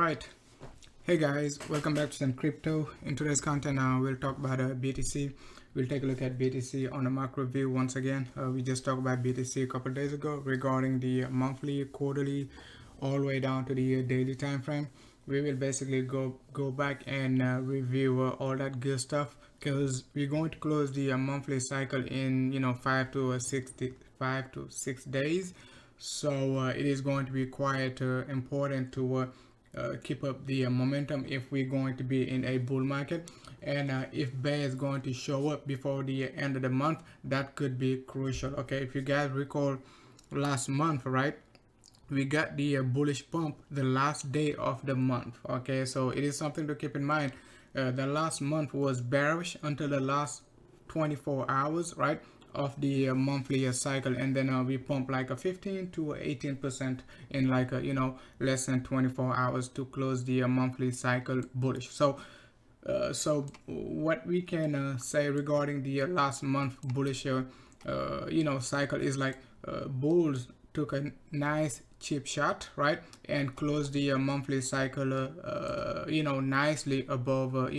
Right. Hey guys, welcome back to some crypto. In today's content, we'll talk about BTC. We'll take a look at BTC on a macro view once again. We just talked about BTC a couple days ago regarding the monthly, quarterly, all the way down to the daily time frame. We will basically go back and review all that good stuff because we're going to close the monthly cycle in 5 to 6 days. So it is going to be quite important to keep up the momentum if we're going to be in a bull market, and if bear is going to show up before the end of the month, that could be crucial. Okay, if you guys recall last month, right, we got the bullish pump the last day of the month. Okay, so it is something to keep in mind. The last month was bearish until the last 24 hours, right, of the monthly cycle, and then we pump like a 15 to 18% in like less than 24 hours to close the monthly cycle bullish. So what we can say regarding the last month bullish cycle is like bulls took a nice cheap shot, right, and closed the monthly cycle nicely above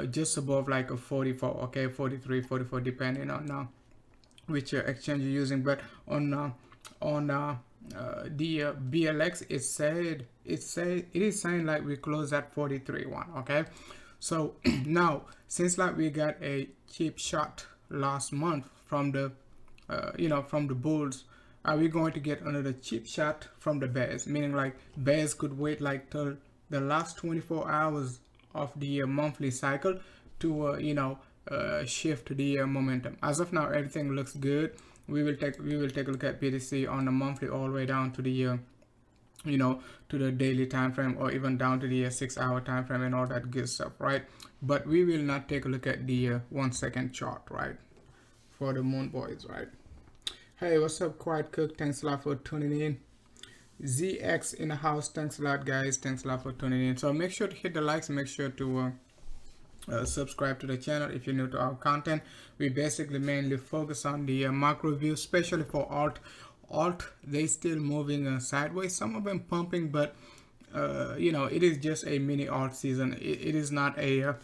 just above like a 44, okay, 43, 44, depending on which exchange you're using. But on the BLX, it is saying like we closed at 43.1. okay, so now since like we got a cheap shot last month from the from the bulls, are we going to get another cheap shot from the bears? Meaning like bears could wait like till the last 24 hours of the monthly cycle to shift the momentum. As of now, everything looks good. We will take a look at BTC on the monthly all the way down to the to the daily time frame, or even down to the 6-hour time frame and all that good stuff, right? But we will not take a look at the 1 second chart, right, for the moon boys, right? Hey, what's up, Quiet Cook? Thanks a lot for tuning in. ZX in the house, thanks a lot, guys. Thanks a lot for tuning in. So make sure to hit the likes, make sure to subscribe to the channel if you're new to our content. We basically mainly focus on the macro view, especially for alt. They still moving sideways, some of them pumping, but it is just a mini alt season. It is not a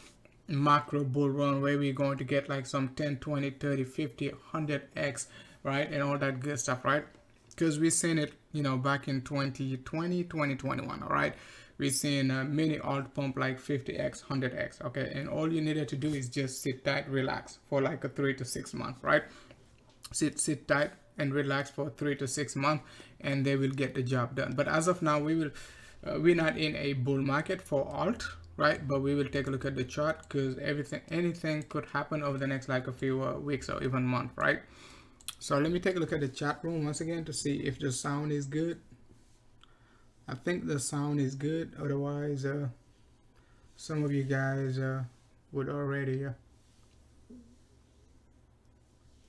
macro bull run where we're going to get like some 10, 20, 30, 50, 100x, right, and all that good stuff, right? Because we've seen it back in 2020, 2021. All right, we've seen a mini alt pump like 50x, 100x. Okay, and all you needed to do is just sit tight, relax for like a 3 to 6 months, right? Sit tight and relax for 3 to 6 months, and they will get the job done. But as of now, we're not in a bull market for alt, right? But we will take a look at the chart because anything could happen over the next like a few weeks or even month, right? So let me take a look at the chat room once again to see if the sound is good. I think the sound is good. Otherwise, some of you guys would already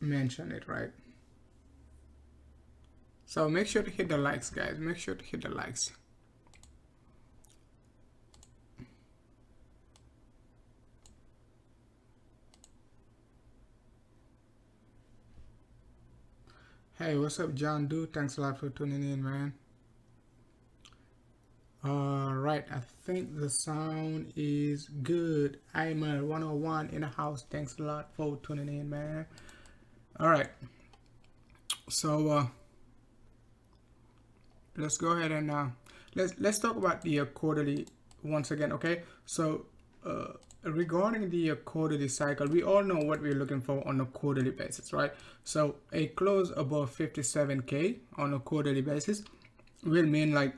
mention it, right? So make sure to hit the likes, guys. Make sure to hit the likes. Hey, what's up, John Doe? Thanks a lot for tuning in, man. Right, I think the sound is good. I'm a 101 in the house. Thanks a lot for tuning in, man. All right, so let's go ahead and let's talk about the quarterly once again. Okay, so regarding the quarterly cycle, we all know what we're looking for on a quarterly basis, right? So a close above 57k on a quarterly basis will mean like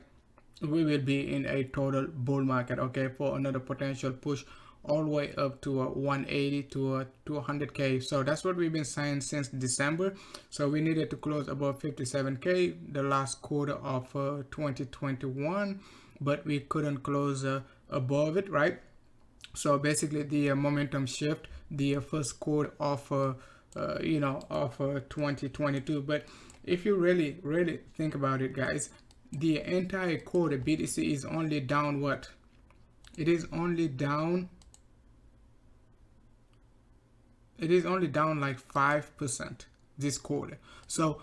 we will be in a total bull market, okay, for another potential push all the way up to 180 to 200k. So that's what we've been saying since December. So we needed to close above 57k the last quarter of 2021, but we couldn't close above it, right? So basically the momentum shift the first quarter of 2022. But if you really think about it, guys, the entire quarter BTC is only down what? It is only down like 5% this quarter. So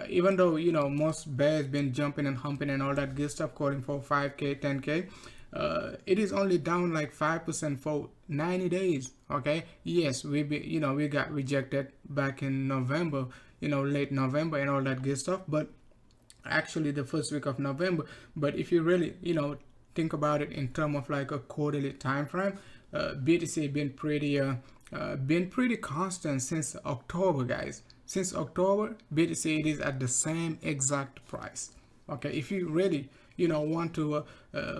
even though most bears been jumping and humping and all that good stuff, calling for 5k, 10k, it is only down like 5% for 90 days. Okay, yes, we got rejected back in November, late November and all that good stuff, but actually the first week of November. But if you really think about it in terms of like a quarterly time frame, BTC been pretty constant since October, guys. Since October, BTC it is at the same exact price. Okay, if you really want to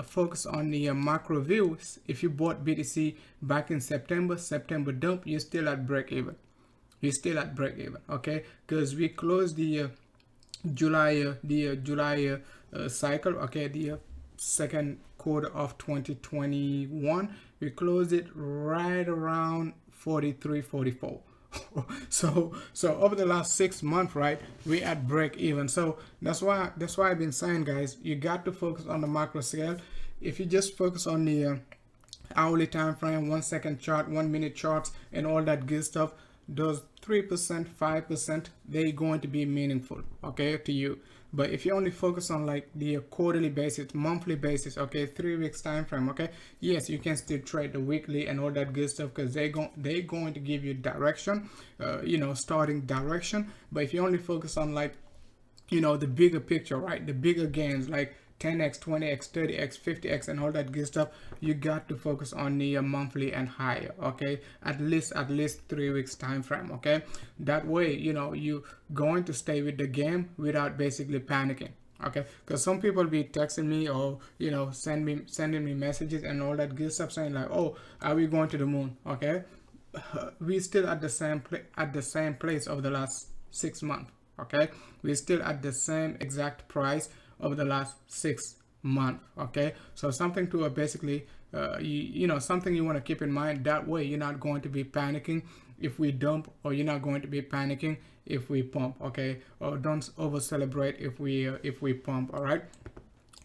focus on the macro views, if you bought BTC back in September dump, you're still at break even. You're still at break even. Okay, because we closed the July cycle. Okay, the second quarter of 2021, we closed it right around 43-44. so over the last 6 months, right, we at break even. So that's why I've been saying, guys, you got to focus on the macro scale. If you just focus on the hourly time frame, 1 second chart, 1 minute charts, and all that good stuff, those 3%, 5%, they're going to be meaningful, okay, to you. But if you only focus on like the quarterly basis, monthly basis, okay, 3 weeks time frame, okay, yes, you can still trade the weekly and all that good stuff, because they're going to give you direction, starting direction. But if you only focus on like the bigger picture, right, the bigger gains, like 10x, 20x, 30x, 50x, and all that good stuff, you got to focus on the monthly and higher, okay, at least 3 weeks time frame, okay. That way you going to stay with the game without basically panicking, okay. Because some people be texting me or sending me messages and all that good stuff, saying like, oh, are we going to the moon? Okay, we still at the same place over the last 6 months, okay. We're still at the same exact price over the last 6 months, okay. So something to basically something you want to keep in mind. That way you're not going to be panicking if we dump, or you're not going to be panicking if we pump, okay. Or don't over celebrate if we pump. All right,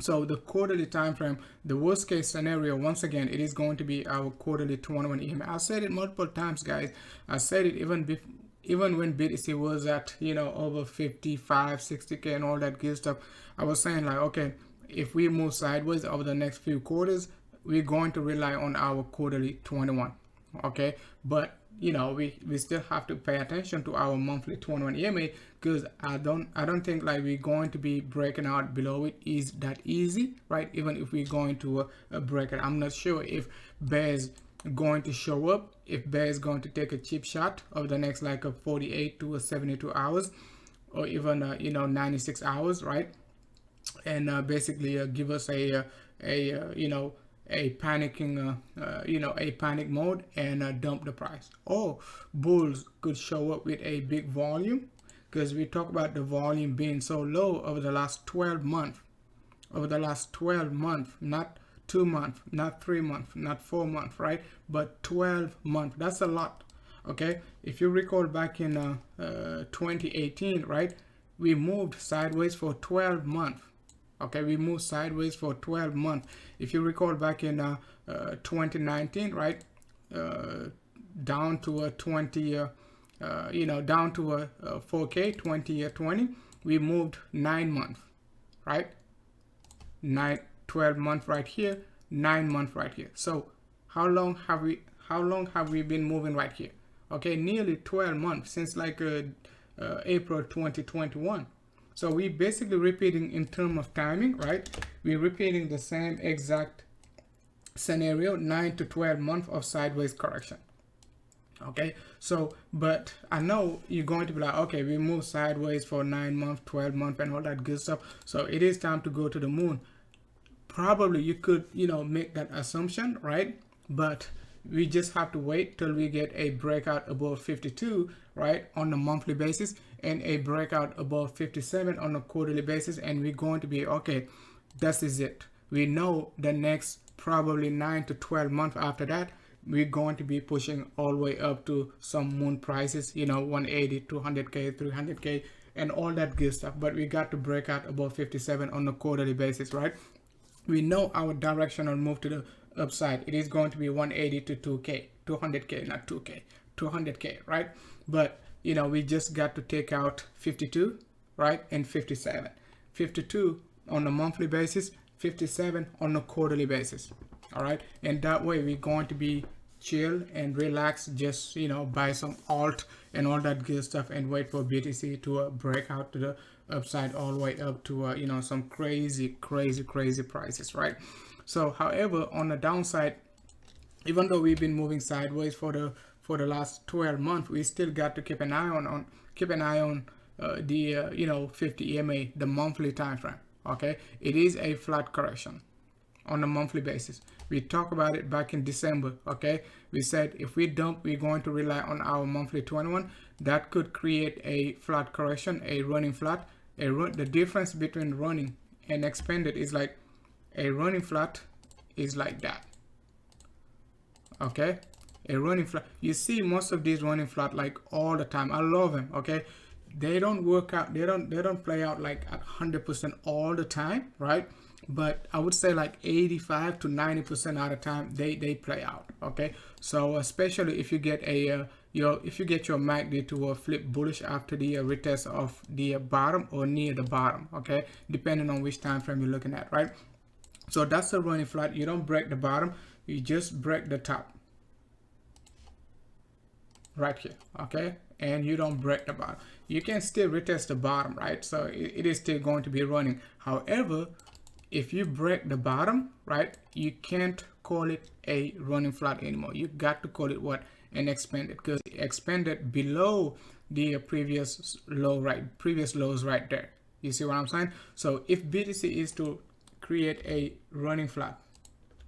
so the quarterly time frame, the worst case scenario, once again, it is going to be our quarterly 21 EMA. I said it multiple times, guys. I said it even when BTC was at over 55, 60k and all that good stuff. I was saying like, okay, if we move sideways over the next few quarters, we're going to rely on our quarterly 21, okay. But we still have to pay attention to our monthly 21 EMA, because I don't think like we're going to be breaking out below it is that easy, right? Even if we're going to break it, I'm not sure if bears going to show up, if bear is going to take a cheap shot over the next like a 48 to 72 hours, or even 96 hours, right? And basically give us a panicking a panic mode and dump the price. Or bulls could show up with a big volume, because we talk about the volume being so low over the last 12 months, not 2 months, not 3 months, not 4 months, right? But 12 months. That's a lot, okay. If you recall back in 2018, right, we moved sideways for 12 months. Okay, we moved sideways for 12 months. If you recall back in 2019, right, down to a 20, down to a 4K 2020, we moved 9 months, right? 12 months right here, 9 months right here. So how long have we been moving right here? Okay, nearly 12 months since like April 2021. So we basically repeating in terms of timing, right? We're repeating the same exact scenario, 9 to 12 months of sideways correction. Okay, so but I know you're going to be like, okay, we moved sideways for 9 months, 12 months, and all that good stuff. So it is time to go to the moon. Probably you could make that assumption, right? But we just have to wait till we get a breakout above 52, right, on a monthly basis, and a breakout above 57 on a quarterly basis, and we're going to be okay. This is it. We know the next probably 9 to 12 months after that, we're going to be pushing all the way up to some moon prices, 180, 200k, 300k, and all that good stuff. But we got to break out above 57 on a quarterly basis, right? We know our directional move to the upside, it is going to be 180 to 2k, 200k, not 2k, 200k, right? But we just got to take out 52, right, and 57. 52 on a monthly basis, 57 on a quarterly basis. All right, and that way we're going to be chill and relax, just buy some alt and all that good stuff and wait for BTC to break out to the upside all the way up to some crazy prices, right? So however, on the downside, even though we've been moving sideways for the last 12 months, we still got to keep an eye on the 50 EMA, the monthly time frame. Okay, it is a flat correction on a monthly basis. We talked about it back in December. Okay, we said if we dump, we're going to rely on our monthly 21. That could create a flat correction, a running flat. The difference between running and expanded is like a running flat is like that. Okay, a running flat. You see most of these running flat like all the time. I love them. Okay, they don't work out. They don't play out like at 100% all the time, right? But I would say like 85 to 90% of the time they play out. Okay, so especially if you get your MACD to flip bullish after the retest of the bottom or near the bottom. Okay, depending on which time frame you're looking at, right? So that's a running flat. You don't break the bottom, you just break the top right here. Okay, and you don't break the bottom. You can still retest the bottom, right? So it is still going to be running. However, if you break the bottom, right, you can't call it a running flat anymore. You got to call it what? An expanded, because it expanded below the previous low, right? Previous lows right there. You see what I'm saying? So if BTC is to create a running flat,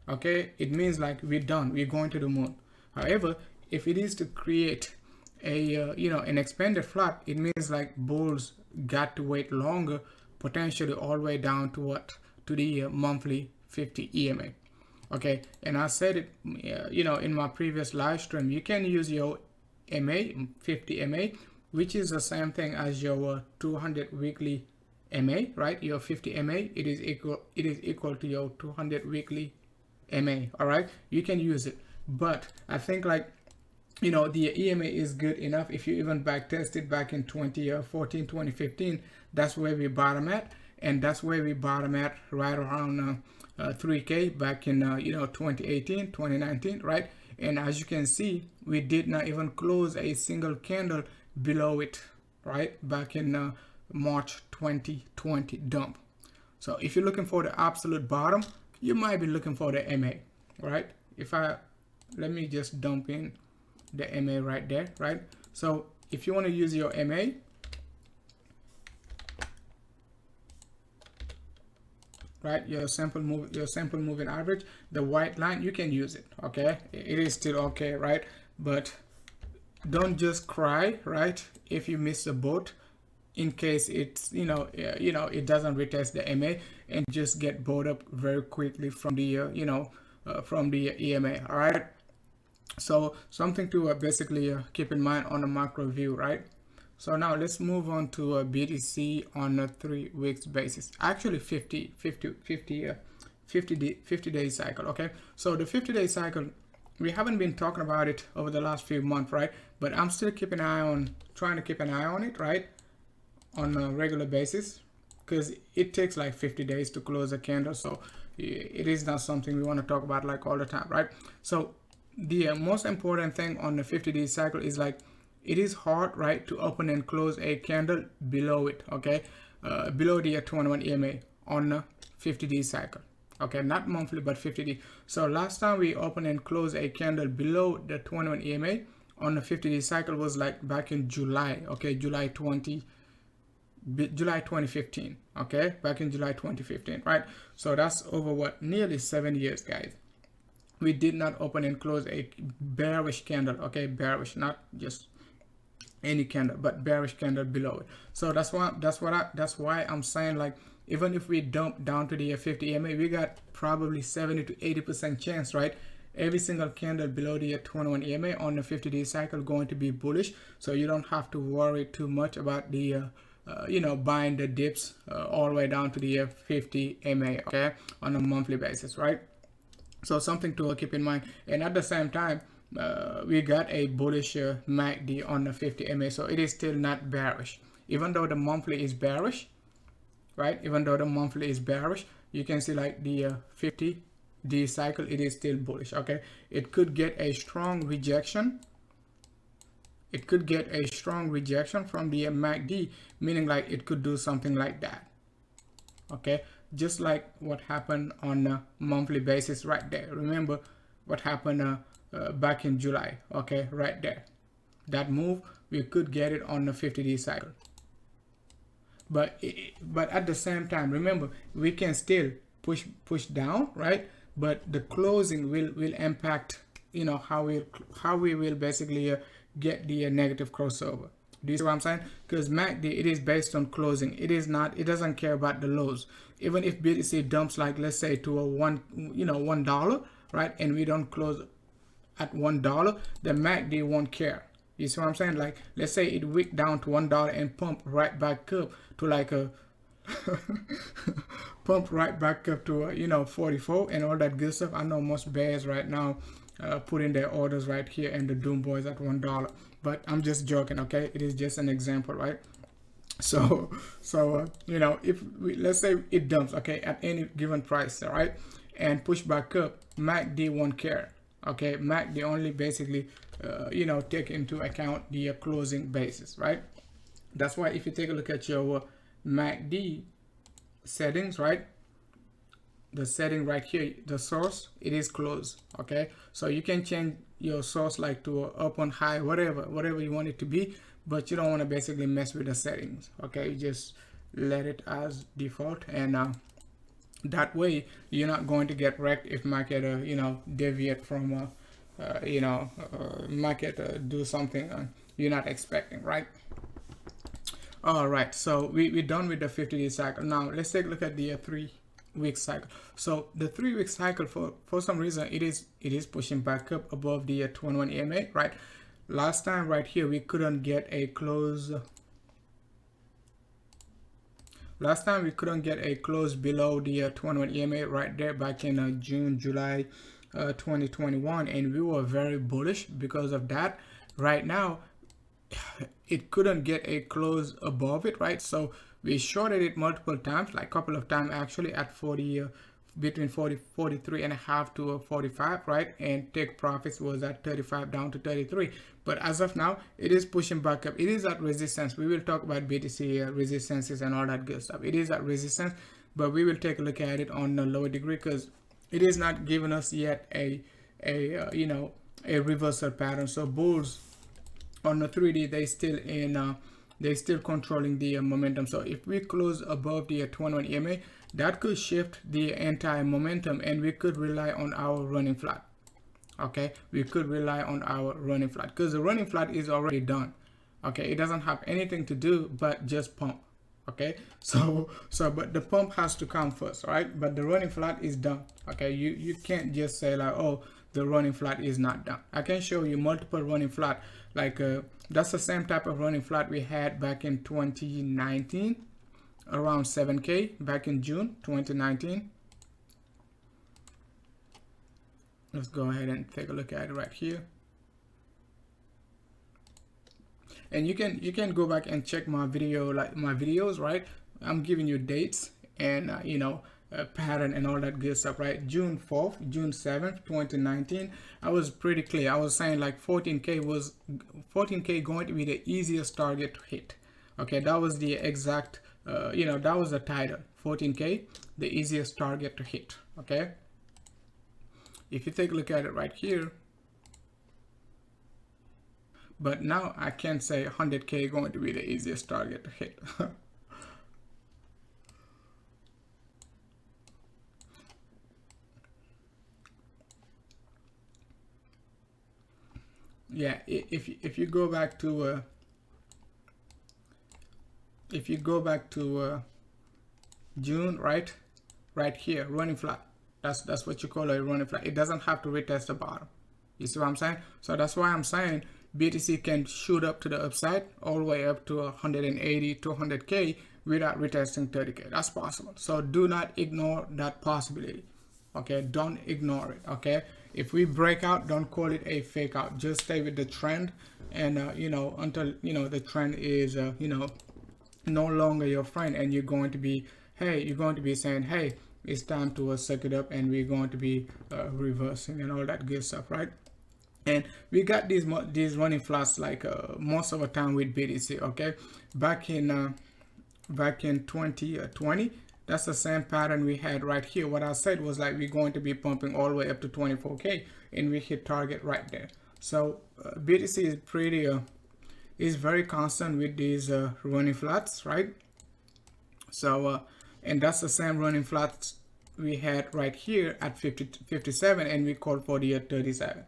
okay, it means like we're done. We're going to the moon. However, if it is to create a an expanded flat, it means like bulls got to wait longer, potentially all the way down to what? To the monthly 50 EMA. Okay, and I said it in my previous live stream, you can use your MA 50 MA, which is the same thing as your 200 weekly MA, right? Your 50 MA, it is equal to your 200 weekly MA. All right, you can use it, but I think like the EMA is good enough. If you even back tested back in 2014 2015, that's where we bottom at. And that's where we bottom at right around 3K back in 2018 2019, right? And as you can see, we did not even close a single candle below it, right? Back in March 2020 dump. So if you're looking for the absolute bottom, you might be looking for the MA, right? Let me just dump in the MA right there, right? So if you want to use your MA, right, your simple moving average, the white line, you can use it. Okay, it is still okay, right? But don't just cry, right, if you miss the boat, in case it's it doesn't retest the MA, and just get bought up very quickly from the from the EMA. All right, so something to basically keep in mind on the macro view, right? So now let's move on to BTC on a 3 weeks basis. Actually 50 day cycle. Okay, so the 50-day cycle, we haven't been talking about it over the last few months, right? But I'm still trying to keep an eye on it, right, on a regular basis, because it takes like 50 days to close a candle. So it is not something we want to talk about like all the time, right? So the most important thing on the 50-day cycle is like, it is hard, right, to open and close a candle below it. Okay, below the 21 EMA on a 50-day cycle. Okay, not monthly but 50-day. So last time we opened and closed a candle below the 21 EMA on the 50-day cycle was like back in July. Okay, July 2015. Okay, back in July 2015, right? So that's over what, nearly 7 years, guys. We did not open and close a bearish candle. Okay, bearish, not just any candle, but bearish candle below it. So that's why I'm saying, like, even if we dump down to the 50 EMA, we got probably 70 to 80% chance, right? Every single candle below the 21 EMA on the 50-day cycle going to be bullish. So you don't have to worry too much about the buying the dips all the way down to the 50 EMA, okay, on a monthly basis, right? So something to keep in mind. And at the same time, we got a bullish MACD on the 50 MA, so it is still not bearish, even though the monthly is bearish, right? Even though the monthly is bearish, you can see like the 50D cycle, it is still bullish. Okay, it could get a strong rejection. It could get a strong rejection from the MACD, meaning like it could do something like that. Okay, just like what happened on a monthly basis right there. Remember what happened back in July. Okay, right there, that move, we could get it on the 50D cycle. But at the same time, remember, we can still push down, right? But the closing will impact, you know, how we will basically get the negative crossover. Do you see what I'm saying? Because MACD, it is based on closing. It is not, it doesn't care about the lows. Even if BTC dumps, like let's say to a $1, right, and we don't close at $1, the MACD won't care. You see what I'm saying? Like let's say it wicked down to $1 and pump right back up to like a pump right back up to 44 and all that good stuff. I know most bears right now putting their orders right here and the doom boys at $1, but I'm just joking. Okay, it is just an example, right? So if let's say it dumps, okay, at any given price, all right, and push back up, MACD won't care. Okay, MACD only basically take into account the closing basis, right? That's why if you take a look at your MACD settings, right, the setting right here, the source, it is closed. Okay, so you can change your source like to up on high, whatever you want it to be, but you don't want to basically mess with the settings. Okay, you just let it as default, and that way you're not going to get wrecked if market deviate from market do something you're not expecting, right? All right, so we're done with the 50-day cycle. Now let's take a look at the 3-week cycle. So the 3-week cycle, for some reason, it is pushing back up above the 21 EMA, right? Last time right here we couldn't get a close. Last time we couldn't get a close below the 21 EMA right there back in June, July 2021, and we were very bullish because of that. Right now it couldn't get a close above it, right? So we shorted it multiple times, like a couple of times actually, at 40 between 43 and a half to 45, right? And take profits was at 35 down to 33. But as of now, it is pushing back up. It is at resistance. We will talk about BTC resistances and all that good stuff. It is at resistance, but we will take a look at it on a lower degree because it is not giving us yet a reversal pattern. So bulls on the 3D, they still controlling the momentum. So if we close above the 21 EMA, that could shift the entire momentum, and we could rely on our running flat. Okay, we could rely on our running flat because the running flat is already done. Okay, it doesn't have anything to do but just pump. Okay, so but the pump has to come first, right? But the running flat is done. Okay, you can't just say like, oh, the running flat is not done. I can show you multiple running flat, like that's the same type of running flat we had back in 2019, around 7K back in June 2019. Let's go ahead and take a look at it right here. And you can go back and check my video, like my videos, right? I'm giving you dates and pattern and all that good stuff, right? June 4th, June 7th, 2019, I was pretty clear. I was saying like 14K going to be the easiest target to hit. Okay, that was the exact that was the title. 14K, the easiest target to hit. Okay, if you take a look at it right here, but now I can say 100K going to be the easiest target to hit. Yeah, if you go back to June, right here, running flat. That's what you call a running flat. It doesn't have to retest the bottom. You see what I'm saying? So that's why I'm saying BTC can shoot up to the upside all the way up to 180 to 100K without retesting 30K. That's possible. So do not ignore that possibility. Okay, don't ignore it. Okay, if we break out, don't call it a fake out. Just stay with the trend, and until the trend is no longer your friend, and you're going to be saying, hey, it's time to suck it up, and we're going to be reversing and all that good stuff, right? And we got these running flats like most of the time with BTC. Okay, back in 2020, that's the same pattern we had right here. What I said was like we're going to be pumping all the way up to 24k, and we hit target right there. So BTC is pretty is very constant with these running flats, right? So and that's the same running flats we had right here at 57, and we called for the 37.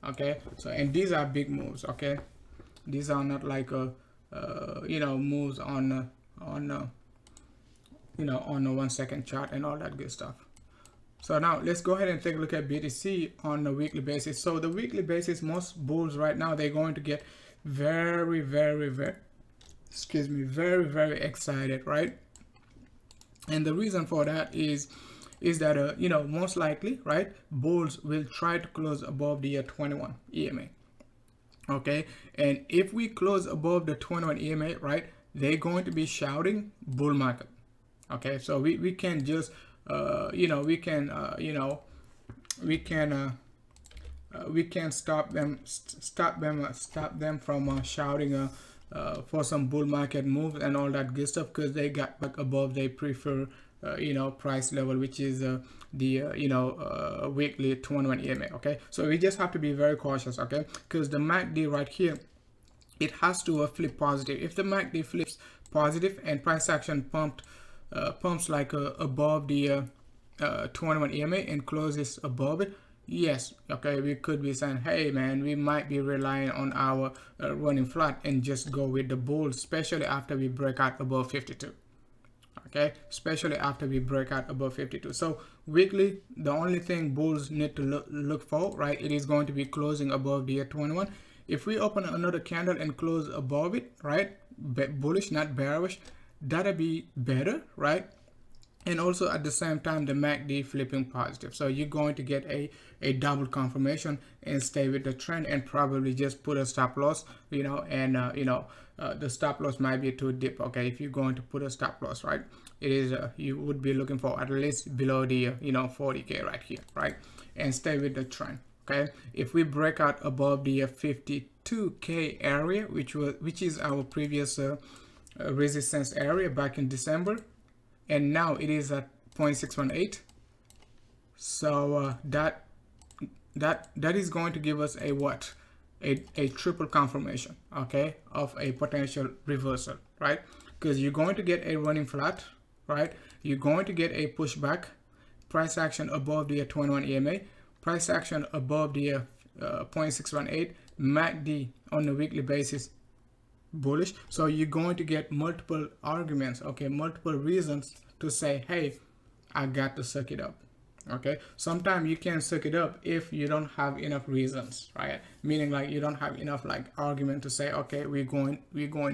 Okay, so and these are big moves. Okay, these are not like a moves on you know, on a 1 second chart and all that good stuff. So now let's go ahead and take a look at BTC on a weekly basis. So the weekly basis, most bulls right now, they're going to get very excited, right? And the reason for that is that you know, most likely, right, bulls will try to close above the 21 EMA. Okay, and if we close above the 21 EMA, right, they're going to be shouting bull market. Okay, so we can just you know, we can stop them from shouting for some bull market moves and all that good stuff, because they got back above their preferred you know, price level, which is the weekly 21 EMA. Okay, so we just have to be very cautious, okay, because the MACD right here, it has to flip positive. If the MACD flips positive and price action pumps like above the 21 EMA and closes above it, yes, okay, we could be saying, hey man, we might be relying on our running flat and just go with the bulls, especially after we break out above 52. Okay, especially after we break out above 52. So weekly, the only thing bulls need to look for, right, it is going to be closing above the 21. If we open another candle and close above it, right, bullish, not bearish, that'll be better, right? And also at the same time, the MACD flipping positive. So you're going to get a double confirmation and stay with the trend, and probably just put a stop loss, you know, and the stop loss might be too deep. Okay, if you're going to put a stop loss, right, it is you would be looking for at least below the 40k right here, right, and stay with the trend. Okay, if we break out above the 52k area, which is our previous resistance area back in December, and now it is at 0.618. So that is going to give us a what? A triple confirmation, okay, of a potential reversal, right? Because you're going to get a running flat, right? You're going to get a pushback, price action above the 21 EMA, price action above the 0.618, MACD on a weekly basis bullish. So you're going to get multiple arguments, okay, multiple reasons to say, hey, I got to suck it up. Okay, sometimes you can suck it up if you don't have enough reasons, right? Meaning like you don't have enough like argument to say, okay, we're going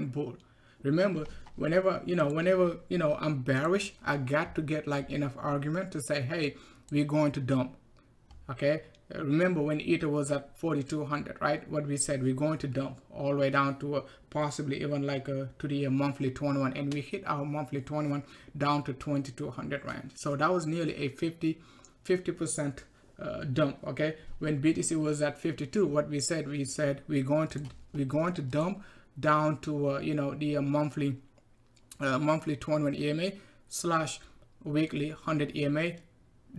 bull. Remember, whenever I'm bearish, I got to get like enough argument to say, hey, we're going to dump. Okay, remember when Ether was at 4,200, right? What we said, we're going to dump all the way down to possibly even like to the monthly 21, and we hit our monthly 21 down to 2,200 rand. So that was nearly a 50% dump. Okay, when BTC was at 52, what we said we're going to dump down to the monthly 21 EMA / weekly 100 EMA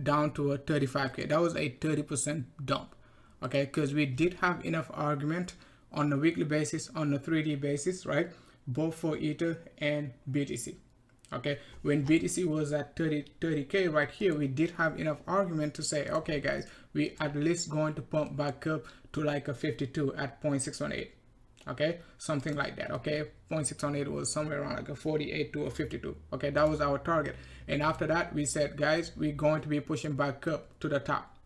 down to a 35k. That was a 30% dump. Okay, because we did have enough argument on a weekly basis, on a 3D basis, right, both for Ether and BTC. Okay, when BTC was at 30k right here, we did have enough argument to say, okay guys, we at least going to pump back up to like a 52 at 0.618. Okay, something like that. Okay, 0.618 was somewhere around like a 48 to a 52. Okay, that was our target. And after that, we said, guys, we're going to be pushing back up to the top.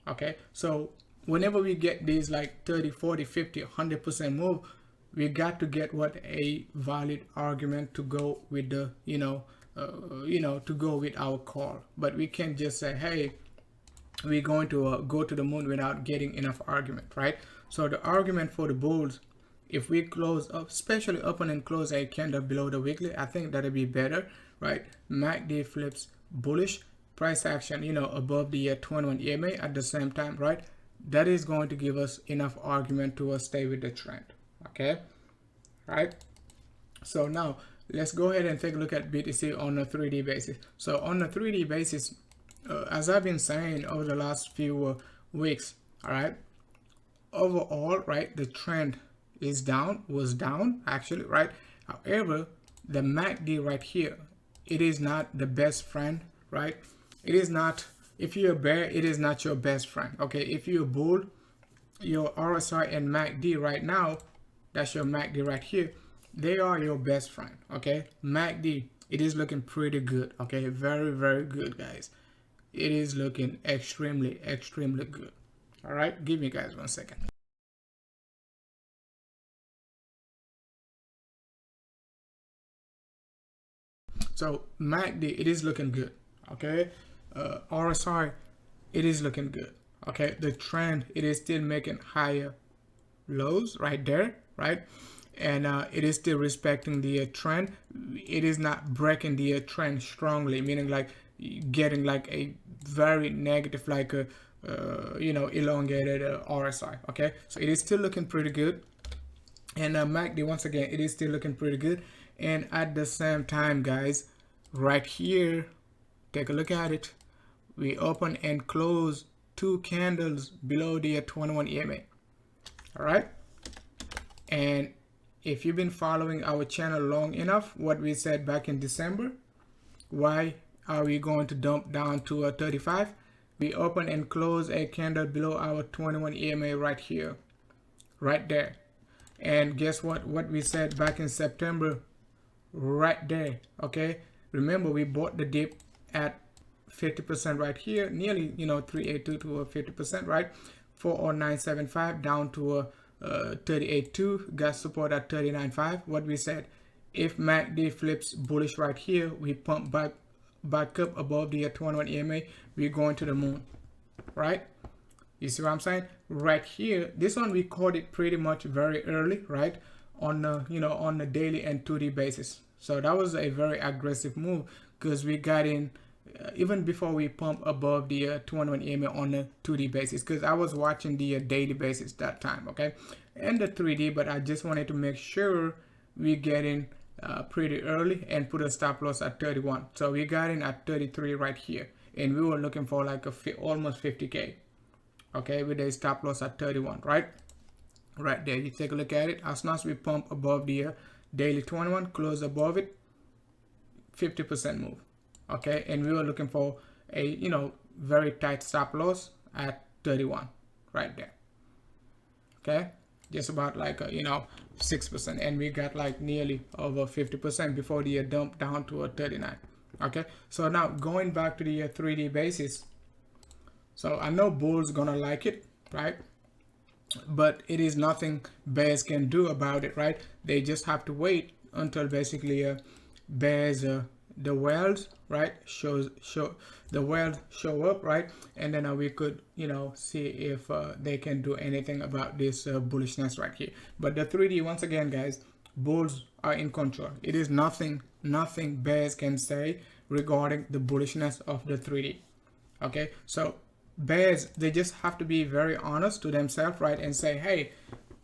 Okay, so whenever we get these like 30, 40, 50, 100% move, we got to get what a valid argument to go with the to go with our call. But we can't just say, hey, we're going to go to the moon without getting enough argument, right? So the argument for the bulls, if we close up, especially open and close a candle below the weekly, I think that'll be better, right? MACD flips bullish, price action, you know, above the 21 EMA at the same time, right? That is going to give us enough argument to stay with the trend. Okay, right? So now let's go ahead and take a look at BTC on a 3D basis. So on a 3D basis, as I've been saying over the last few weeks, all right, overall, right, the trend is down, was down actually, right? However, the MACD right here, it is not the best friend, right? It is not, if you're a bear, it is not your best friend. Okay, if you're a bull, your RSI and MACD right now, that's your MACD right here, they are your best friend. Okay, MACD, it is looking pretty good. Okay, very, very good, guys. It is looking extremely, extremely good. All right, give me guys 1 second. So MACD, it is looking good. Okay, RSI, it is looking good. Okay, the trend, it is still making higher lows right there, right? And it is still respecting the trend. It is not breaking the trend strongly, meaning like getting like a very negative, like a you know, elongated RSI. Okay, so it is still looking pretty good. And MACD, once again, it is still looking pretty good. And at the same time, guys, right here, take a look at it. We open and close 2 candles below the 21 EMA. All right, and if you've been following our channel long enough, what we said back in December, why are we going to dump down to 35? We open and close a candle below our 21 EMA right here, right there. And guess what we said back in September, right there. Okay, remember we bought the dip at 50% right here, nearly, you know, 382 to 50%, right? 40975 down to a 38.2, got support at 39.5. What we said, if MACD flips bullish right here, we pump back up above the 21 EMA, we're going to the moon, right? You see what I'm saying? Right here, this one we caught it pretty much very early, right? On the, you know, on the daily and 2D basis. So that was a very aggressive move because we got in even before we pump above the 21 EMA on the 2D basis, because I was watching the daily basis that time, okay, and the 3D, but I just wanted to make sure we get in pretty early and put a stop loss at 31. So we got in at 33 right here, and we were looking for like almost 50k, okay, with a stop loss at 31, right there. You take a look at it. As soon as we pump above the daily 21, close above it, 50% move. Okay, and we were looking for a, you know, very tight stop loss at 31 right there. Okay, just about like you know, 6%, and we got like nearly over 50% before the dump down to a 39. Okay, so now going back to the 3D basis, so I know bulls gonna like it, right? But it is nothing bears can do about it, right? They just have to wait until basically bears the whales, right, show the whales show up, right, and then we could, you know, see if they can do anything about this bullishness right here. But the 3D, once again, guys, bulls are in control. It is nothing bears can say regarding the bullishness of the 3D. Okay, so bears, they just have to be very honest to themselves, right, and say, hey,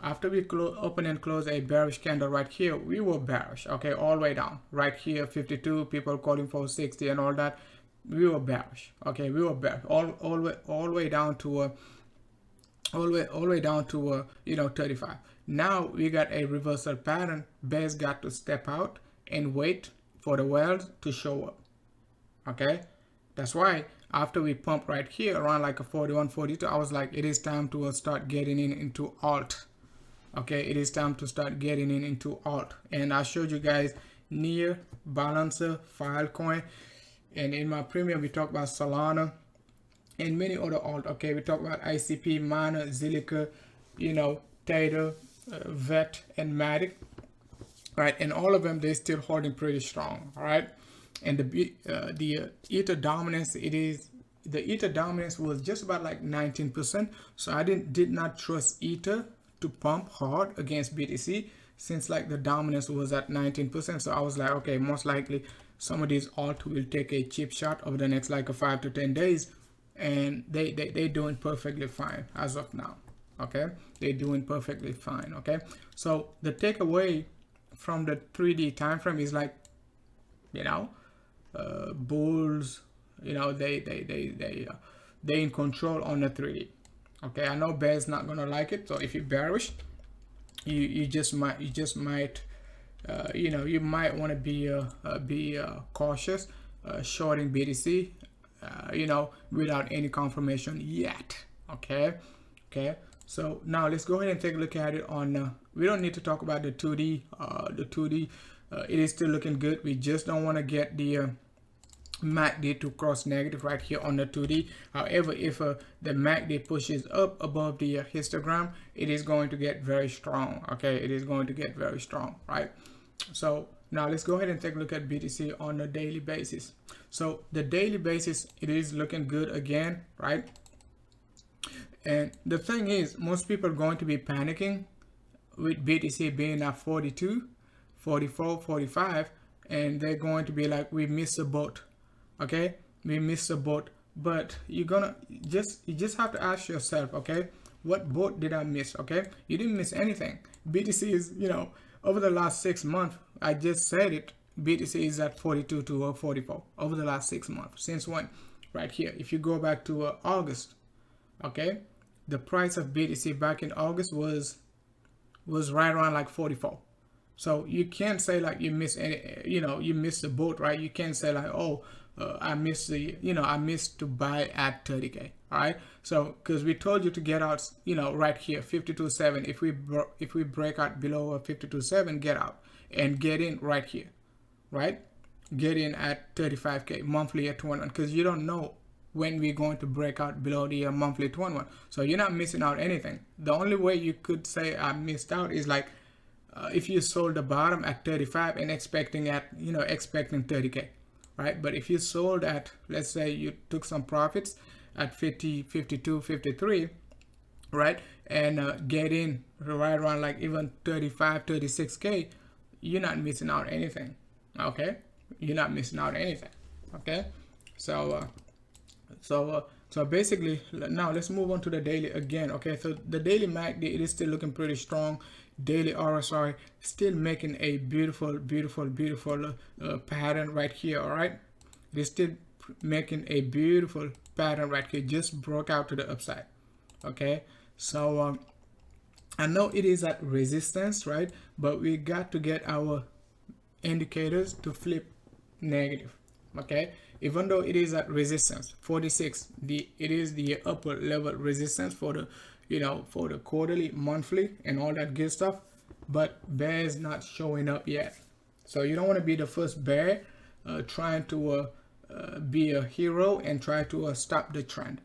after we open and close a bearish candle right here, we were bearish, okay, all the way down right here, 52, people calling for 60 and all that, we were bearish, okay, we were bearish all the way down to all the way down to you know, 35. Now we got a reversal pattern. Bears got to step out and wait for the whales to show up. Okay, that's why after we pump right here around like a 41, 42, I was like, it is time to start getting into alt. Okay, it is time to start getting into alt. And I showed you guys Near, Balancer, Filecoin, and in my premium we talked about Solana and many other alt. Okay, we talked about ICP, Mana, Zilliqa, you know, Theta, Vet, and Matic. Right, and all of them, they're still holding pretty strong. All right, and the Ether dominance, the Ether dominance was just about like 19%. So I did not trust Ether to pump hard against BTC since like the dominance was at 19%. So I was like, okay, most likely some of these alt will take a cheap shot over the next like a 5 to 10 days, and they're doing perfectly fine as of now. Okay, they're doing perfectly fine. Okay, so the takeaway from the 3D time frame is like, you know, bulls, you know, they in control on the 3D. Okay, I know bear's not gonna like it, so if you're bearish, you just might you know, you might want to be cautious shorting BTC, you know, without any confirmation yet. Okay, so now let's go ahead and take a look at it on we don't need to talk about the 2D. The 2D, it is still looking good. We just don't want to get the MACD to cross negative right here on the 2D. However, if the MACD pushes up above the histogram, it is going to get very strong. Okay, it is going to get very strong, right? So now let's go ahead and take a look at BTC on a daily basis. So the daily basis, it is looking good again, right? And the thing is, most people are going to be panicking with BTC being at 42, 44, 45, and they're going to be like, we missed a boat. Okay, we missed a boat. But you just have to ask yourself, okay, what boat did I miss? Okay, you didn't miss anything. BTC is, you know, over the last 6 months, I just said it, BTC is at 42 to 44 over the last 6 months. Since when? Right here. If you go back to August, okay, the price of BTC back in August was right around like 44. So you can't say like you missed any, you know, you missed the boat, right? You can't say like, oh, I missed the, you know, I missed to buy at 30K. All right. So because we told you to get out, you know, right here, 52.7. If we break out below 52.7, get out and get in right here, right? Get in at 35K monthly at 21, because you don't know when we're going to break out below the monthly 21. So you're not missing out anything. The only way you could say I missed out is like if you sold the bottom at 35 and expecting 30K, right? But if you sold at, let's say you took some profits at 50, 52, 53, right? And get in right around like even 35, 36K, you're not missing out anything. Okay, you're not missing out anything. Okay, so basically now let's move on to the daily again. Okay, so the daily MACD, it is still looking pretty strong. Daily RSI still making a beautiful pattern right here. All right, it is still making a beautiful pattern right here, just broke out to the upside. Okay, so I know it is at resistance, right? But we got to get our indicators to flip negative. Okay, even though it is at resistance 46, it is the upper level resistance for the, you know, for the quarterly, monthly, and all that good stuff. But bear is not showing up yet, so you don't want to be the first bear trying to be a hero and try to stop the trend.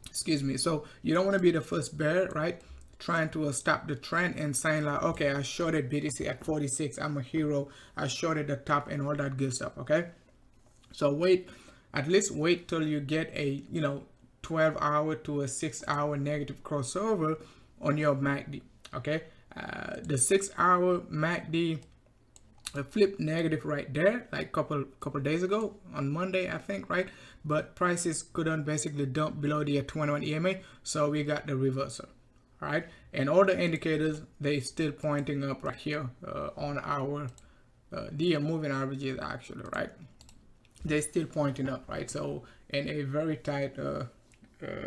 Excuse me. So you don't want to be the first bear, right, trying to stop the trend and saying like, okay, I shorted BTC at 46, I'm a hero, I shorted the top and all that good stuff. Okay, so at least wait till you get a, you know, 12-hour to a 6-hour negative crossover on your MACD. Okay, the 6-hour MACD flipped negative right there like couple days ago on Monday, I think, right? But prices couldn't basically dump below the 21 EMA, so we got the reversal. All right, and all the indicators, they still pointing up right here on our the moving averages actually, right? They still pointing up, right? So in a very tight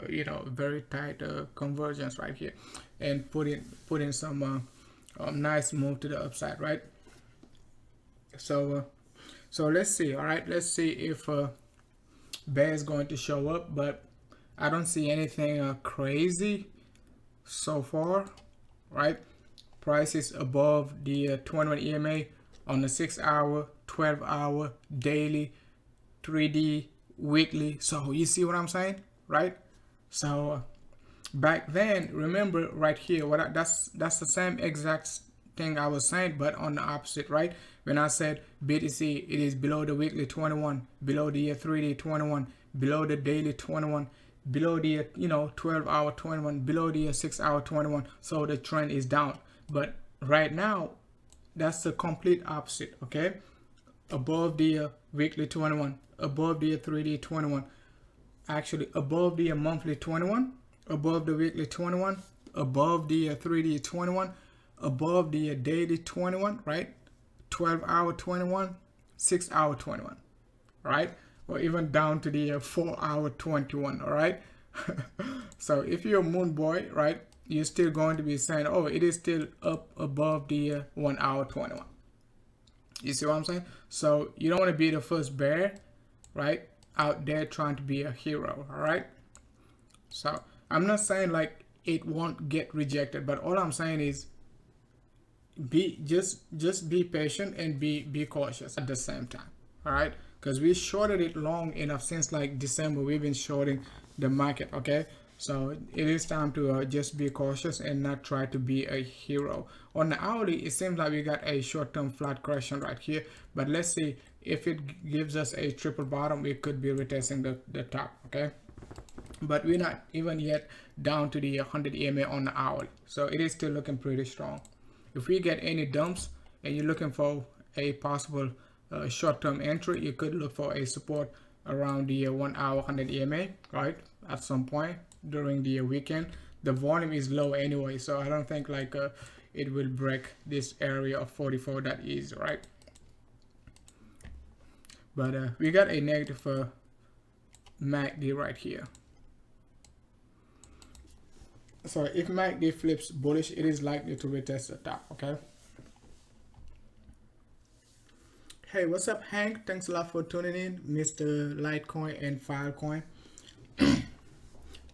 you know, very tight convergence right here, and put in some nice move to the upside, right? So let's see. All right, let's see if bear is going to show up, but I don't see anything crazy so far, right? Price is above the 21 EMA on the 6-hour, 12-hour, daily, 3D, weekly. So you see what I'm saying, right? So back then, remember right here, that's the same exact thing I was saying, but on the opposite, right? When I said BTC, it is below the weekly 21, below the 3D 21, below the daily 21, below the 12-hour 21, below the 6-hour 21. So the trend is down. But right now, that's the complete opposite. Okay, above the weekly 21, above the 3D 21, actually above the monthly 21, above the weekly 21, above the 3D 21, above the daily 21, right? 12-hour 21, 6-hour 21, right? Or even down to the 4-hour 21, all right? So if you're a moon boy, right, you're still going to be saying, oh, it is still up above the 1-hour 21. You see what I'm saying? So you don't want to be the first bear, right, out there trying to be a hero, all right? So I'm not saying like it won't get rejected, but all I'm saying is just be patient and be cautious at the same time, all right? Because we shorted it long enough since like December. We've been shorting the market, okay? So it is time to just be cautious and not try to be a hero. On the hourly, it seems like we got a short-term flat correction right here, but let's see if it gives us a triple bottom. We could be retesting the top, okay? But we're not even yet down to the 100 EMA on the hourly, so it is still looking pretty strong. If we get any dumps and you're looking for a possible short-term entry, you could look for a support around the 1 hour 100 EMA, right, at some point during the weekend. The volume is low anyway, so I don't think like it will break this area of 44 that easy, right? But we got a negative MACD right here. So if MACD flips bullish, it is likely to retest the top, okay? Hey, what's up, Hank? Thanks a lot for tuning in, Mr. Litecoin and Filecoin.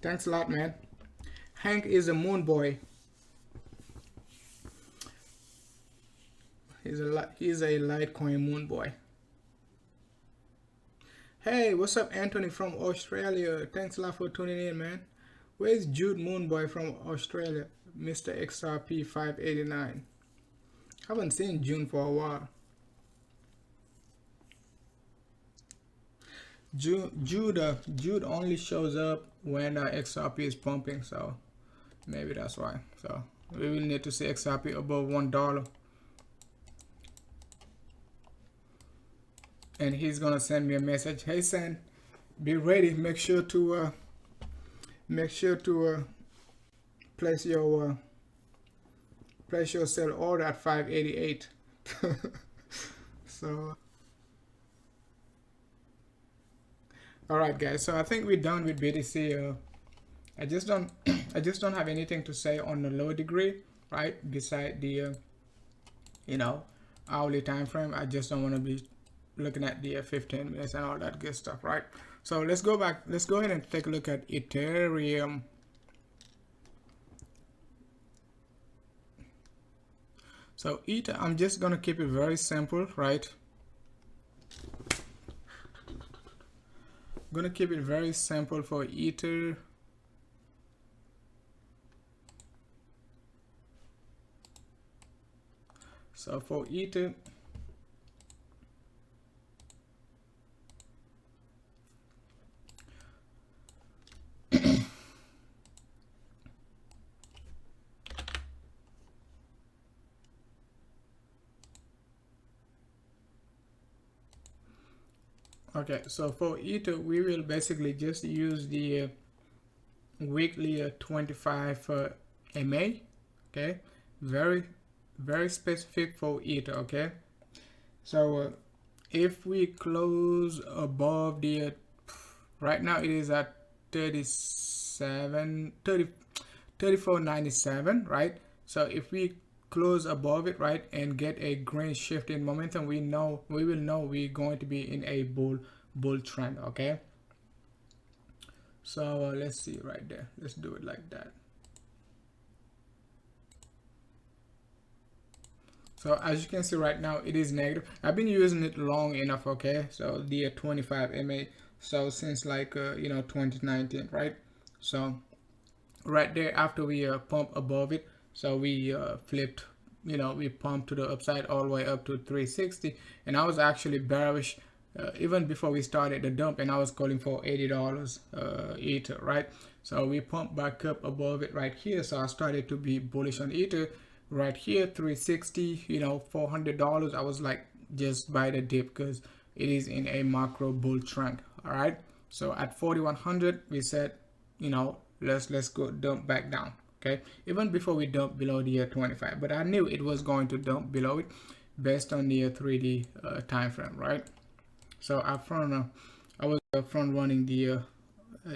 Thanks a lot, man. Hank is a moon boy. He's a Litecoin moon boy. Hey, what's up, Anthony from Australia? Thanks a lot for tuning in, man. Where's Jude Moonboy from Australia? Mr. XRP 589. Haven't seen June for a while. Jude only shows up when XRP is pumping, so maybe that's why. So we will need to see XRP above $1, and he's gonna send me a message. Hey, San, be ready. Make sure to place your sell order at 588. So all right, guys, so I think we're done with BTC. I just don't have anything to say on the low degree, right, beside the hourly time frame. I just don't want to be looking at the 15 minutes and all that good stuff, right? So let's go ahead and take a look at Ethereum. So Ether, I'm just gonna keep it very simple, right? I'm gonna keep it very simple for Ether. So for Ether, okay, so for Ether, we will basically just use the weekly 25 MA, okay? Very specific for Ether, okay? So if we close above the, right now it is at 34.97, right? So if we close above it, right, and get a green shift in momentum, we will know we're going to be in a bull trend, okay? So let's see right there. Let's do it like that. So as you can see right now, it is negative. I've been using it long enough, okay? So the 25 MA, so since like 2019, right? So right there, after we pump above it, so we flipped, we pumped to the upside all the way up to 360, and I was actually bearish even before we started the dump, and I was calling for $80 Ether, right? So we pumped back up above it right here, so I started to be bullish on Ether. right here 360, you know, $400. I was like, just buy the dip because it is in a macro bull trend. All right, so at 4100 we said, you know, let's go dump back down. Okay, even before we dump below the 25, but I knew it was going to dump below it based on the 3D time frame, right? So I was front running the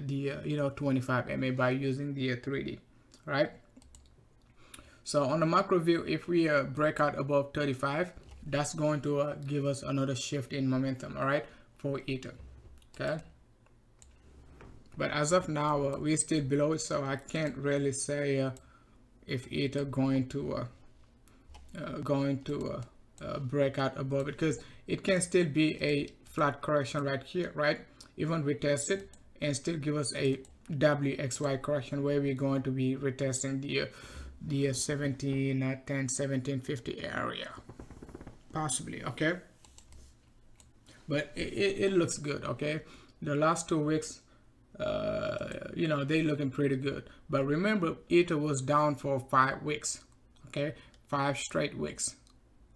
you know, 25 MA by using the 3D, right? So on the macro view, if we break out above 35, that's going to give us another shift in momentum, all right, for Ether. Okay, but as of now, we're still below it, so I can't really say if Ether going to break out above it, because it can still be a flat correction right here, right? Even retest it and still give us a WXY correction where we're going to be retesting the 1710 1750 area possibly. Okay, but it looks good. Okay, the last 2 weeks, you know, they looking pretty good, but remember Ether was down for 5 weeks. Okay, 5 straight weeks.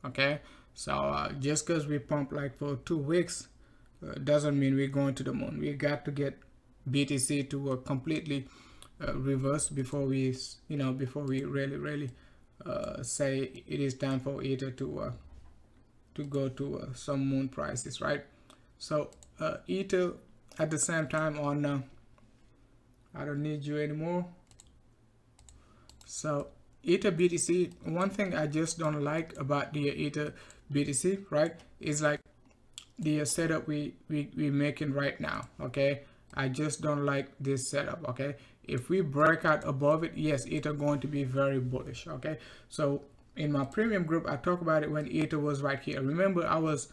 Okay, so just because we pump like for 2 weeks doesn't mean we're going to the moon. We got to get BTC to completely reverse before we, you know, before we really say it is time for Ether to go to some moon prices, right? So Ether at the same time on I don't need you anymore. So Ether BTC, one thing I just don't like about the Ether BTC, right, is like the setup we making right now. Okay, I just don't like this setup. Okay, if we break out above it, yes, Ether going to be very bullish. Okay, so in my premium group, I talk about it when Ether was right here. Remember, I was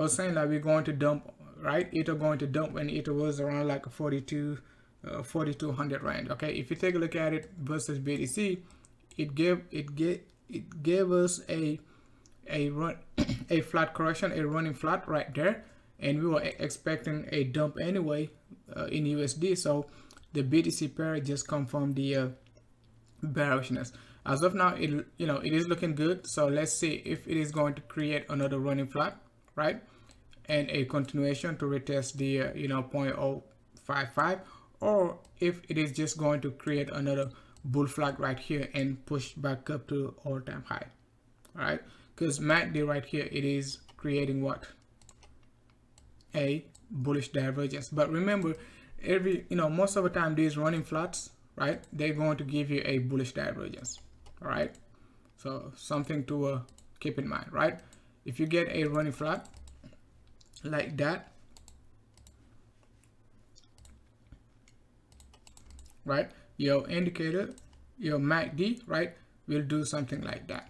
saying that we're going to dump, right? Ether going to dump when Ether was around like a 4200 range. Okay, if you take a look at it versus BTC, it gave us a run a flat correction, a running flat right there, and we were expecting a dump anyway in USD. So the BTC pair just confirmed the bearishness. As of now, it, you know, it is looking good. So let's see if it is going to create another running flat, right, and a continuation to retest the you know, 0.055, or if it is just going to create another bull flag right here and push back up to all-time high. All right, because MACD right here, it is creating what, a bullish divergence. But remember, every, you know, most of the time these running flats, right, they're going to give you a bullish divergence. All right, so something to keep in mind, right? If you get a running flat like that, right, your indicator, your MACD, right, will do something like that.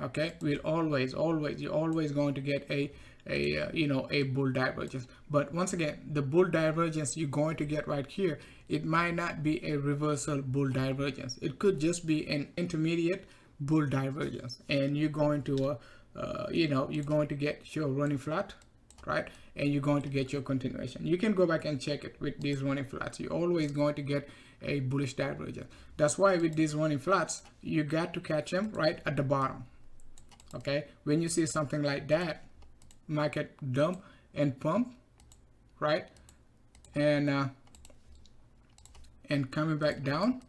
Okay, we'll always you're always going to get a you know, a bull divergence. But once again, the bull divergence you're going to get right here, it might not be a reversal bull divergence. It could just be an intermediate bull divergence, and you're going to you know, you're going to get your running flat, right, and you're going to get your continuation. You can go back and check it with these running flats. You're always going to get a bullish divergence. That's why with these running flats, you got to catch them right at the bottom. Okay, when you see something like that, market dump and pump, right, and coming back down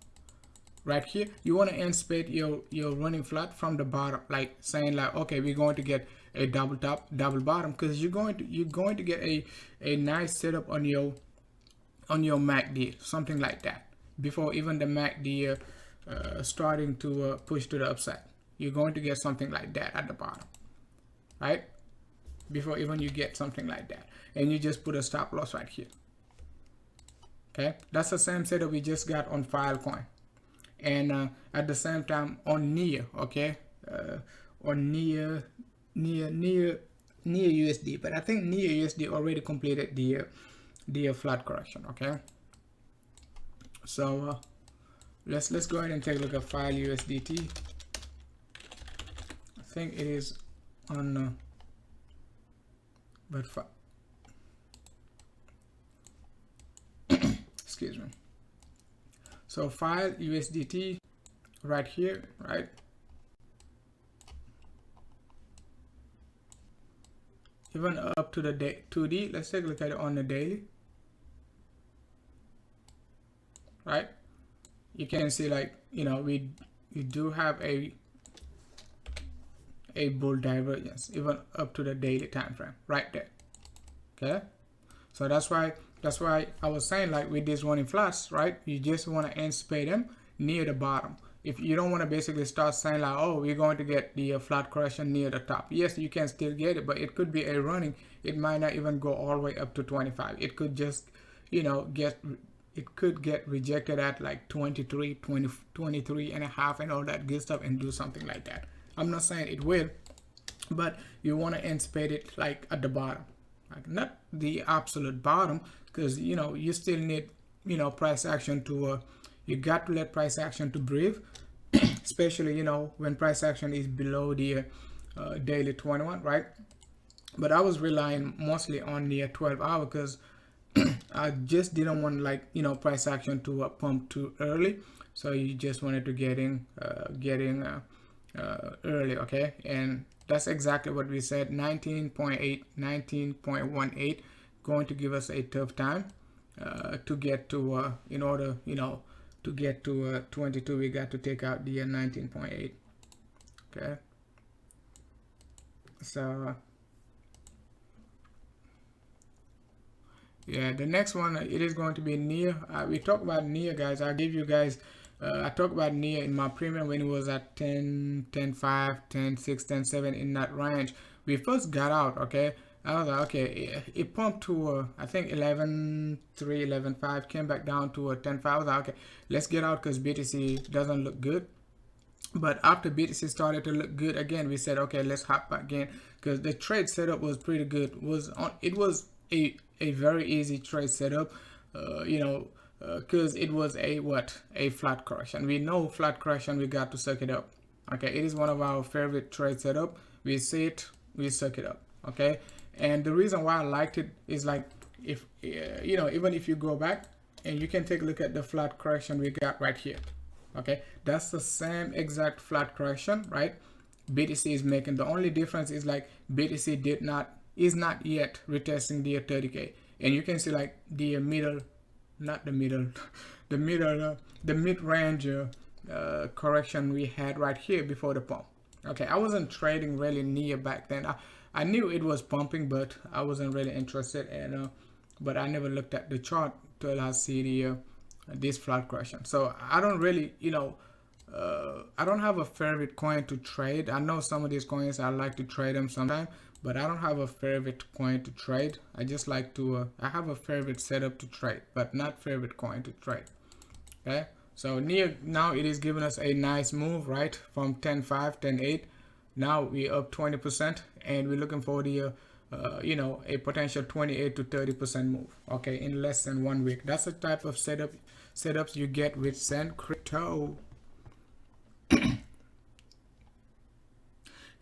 right here, you want to anticipate your running flat from the bottom, like saying like, okay, we're going to get a double top, double bottom, because you're going to get a nice setup on your MACD, something like that, before even the MACD starting to push to the upside. You're going to get something like that at the bottom, right, before even you get something like that, and you just put a stop loss right here. Okay, that's the same setup we just got on Filecoin, and at the same time on NEAR. Okay, on NEAR USD, but I think NEAR USD already completed the flat correction. Okay, so let's go ahead and take a look at File USDT. I think it is on but excuse me. So File USDT right here, right? Even up to the day 2D. Let's take a look at it on the daily, right? You can see, like, you know, we do have a bull divergence even up to the daily time frame right there. Okay, so that's why I was saying, like, with these running flats, right, you just want to anticipate them near the bottom. If you don't want to basically start saying like, oh, we're going to get the flat correction near the top. Yes, you can still get it, but it could be a running. It might not even go all the way up to 25. It could just, you know, it could get rejected at like 23, 20, 23 and a half and all that good stuff and do something like that. I'm not saying it will, but you want to anticipate it like at the bottom, like not the absolute bottom, because, you know, you still need, you know, price action to you got to let price action to breathe, especially, you know, when price action is below the daily 21, right? But I was relying mostly on the 12 hour because I just didn't want, like, you know, price action to pump too early. So you just wanted to get in early, okay? And that's exactly what we said. 19.8, 19.18 going to give us a tough time to get to in order, you know, to get to 22, we got to take out the 19.8. Okay, so yeah, the next one, it is going to be near. We talked about near, guys. I gave you guys I talked about near in my premium when it was at 10, 10, 5, 10, 6, 10, 7, in that range. We first got out, okay? I was like, okay, it pumped to I think 11.3, 11.5, came back down to 10.5. I was like, okay, let's get out because BTC doesn't look good. But after BTC started to look good again, we said, okay, let's hop back in because the trade setup was pretty good. It was a very easy trade setup, you know, because it was a flat correction. We know flat correction, we got to suck it up. Okay, it is one of our favorite trade setup. We see it, we suck it up. Okay, and the reason why I liked it is, like, if you know, even if you go back and you can take a look at the flat correction we got right here. Okay, that's the same exact flat correction, right? BTC is making. The only difference is, like, BTC is not yet retesting the 30K, and you can see, like, the middle, not the middle, the mid-range correction we had right here before the pump. Okay, I wasn't trading really near back then. I knew it was pumping, but I wasn't really interested, and but I never looked at the chart till I see the this flat correction. So I don't really, you know, I don't have a favorite coin to trade. I know some of these coins I like to trade them sometimes, but I don't have a favorite coin to trade. I just like to I have a favorite setup to trade, but not favorite coin to trade. Okay, so now it is giving us a nice move, right, from 10.5, 10.8. Now we're up 20%, and we're looking for the you know, a potential 28 to 30% move, okay, in less than 1 week. That's the type of setups you get with Send Crypto.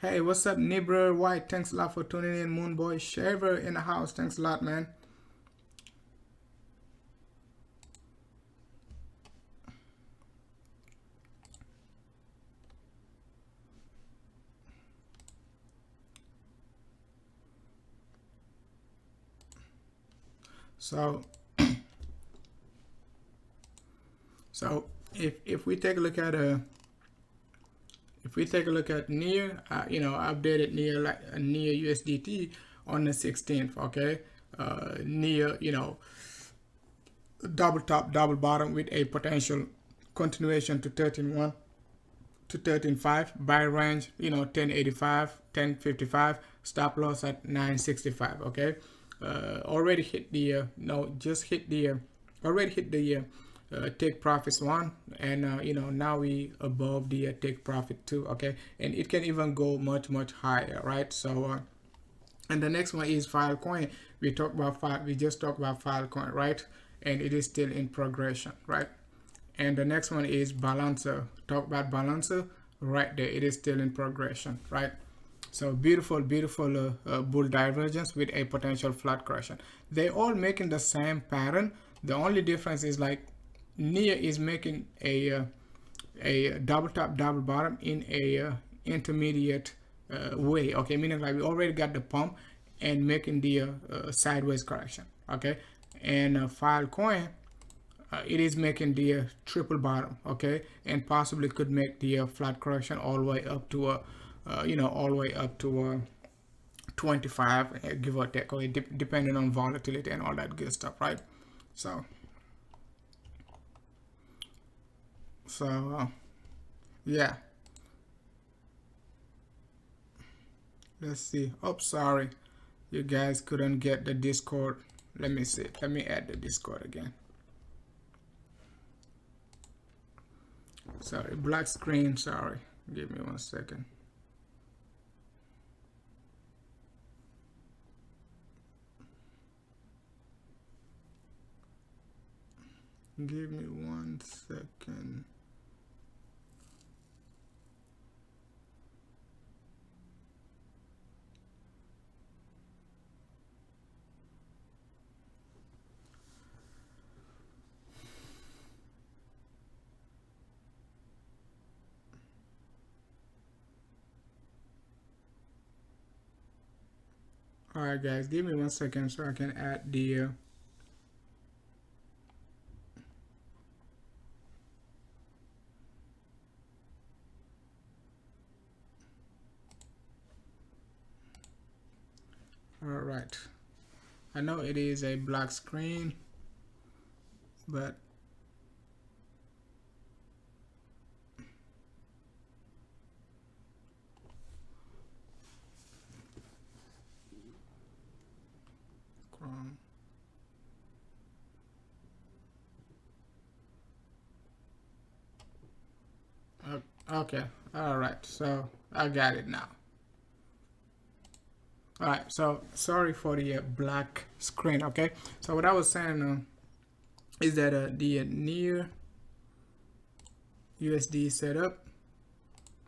Hey, what's up, Nibra White? Thanks a lot for tuning in. Moonboy Shaver in the house. Thanks a lot, man. So if we take a look at near, you know, updated near, like near USDT on the 16th, okay, near, you know, double top, double bottom with a potential continuation to 13.1 to 13.5, buy range, you know, 10.85, 10.55, stop loss at 9.65, okay. Already hit the already hit the take profits 1, and you know, now we above the take profit 2, okay, and it can even go much higher, right? So and the next one is Filecoin. We just talked about Filecoin, right? And it is still in progression, right? And the next one is Balancer. Talk about Balancer right there. It is still in progression, right? So beautiful bull divergence with a potential flat correction. They all making the same pattern. The only difference is, like, near is making a a double top double bottom in a intermediate way, okay, meaning like we already got the pump and making the sideways correction, okay. And Filecoin, it is making the triple bottom, okay, and possibly could make the flat correction all the way up to all the way up to 25, give or take, okay, depending on volatility and all that good stuff, right? So yeah, let's see. Oh, sorry, you guys couldn't get the Discord. Let me see, let me add the Discord again. Sorry, black screen, sorry, give me 1 second. Give me 1 second. All right, guys, give me 1 second so I can add the all right, I know it is a black screen, but Chrome. Okay, all right, so I got it now. All right, so sorry for the black screen, okay. So what I was saying is that the near USD setup,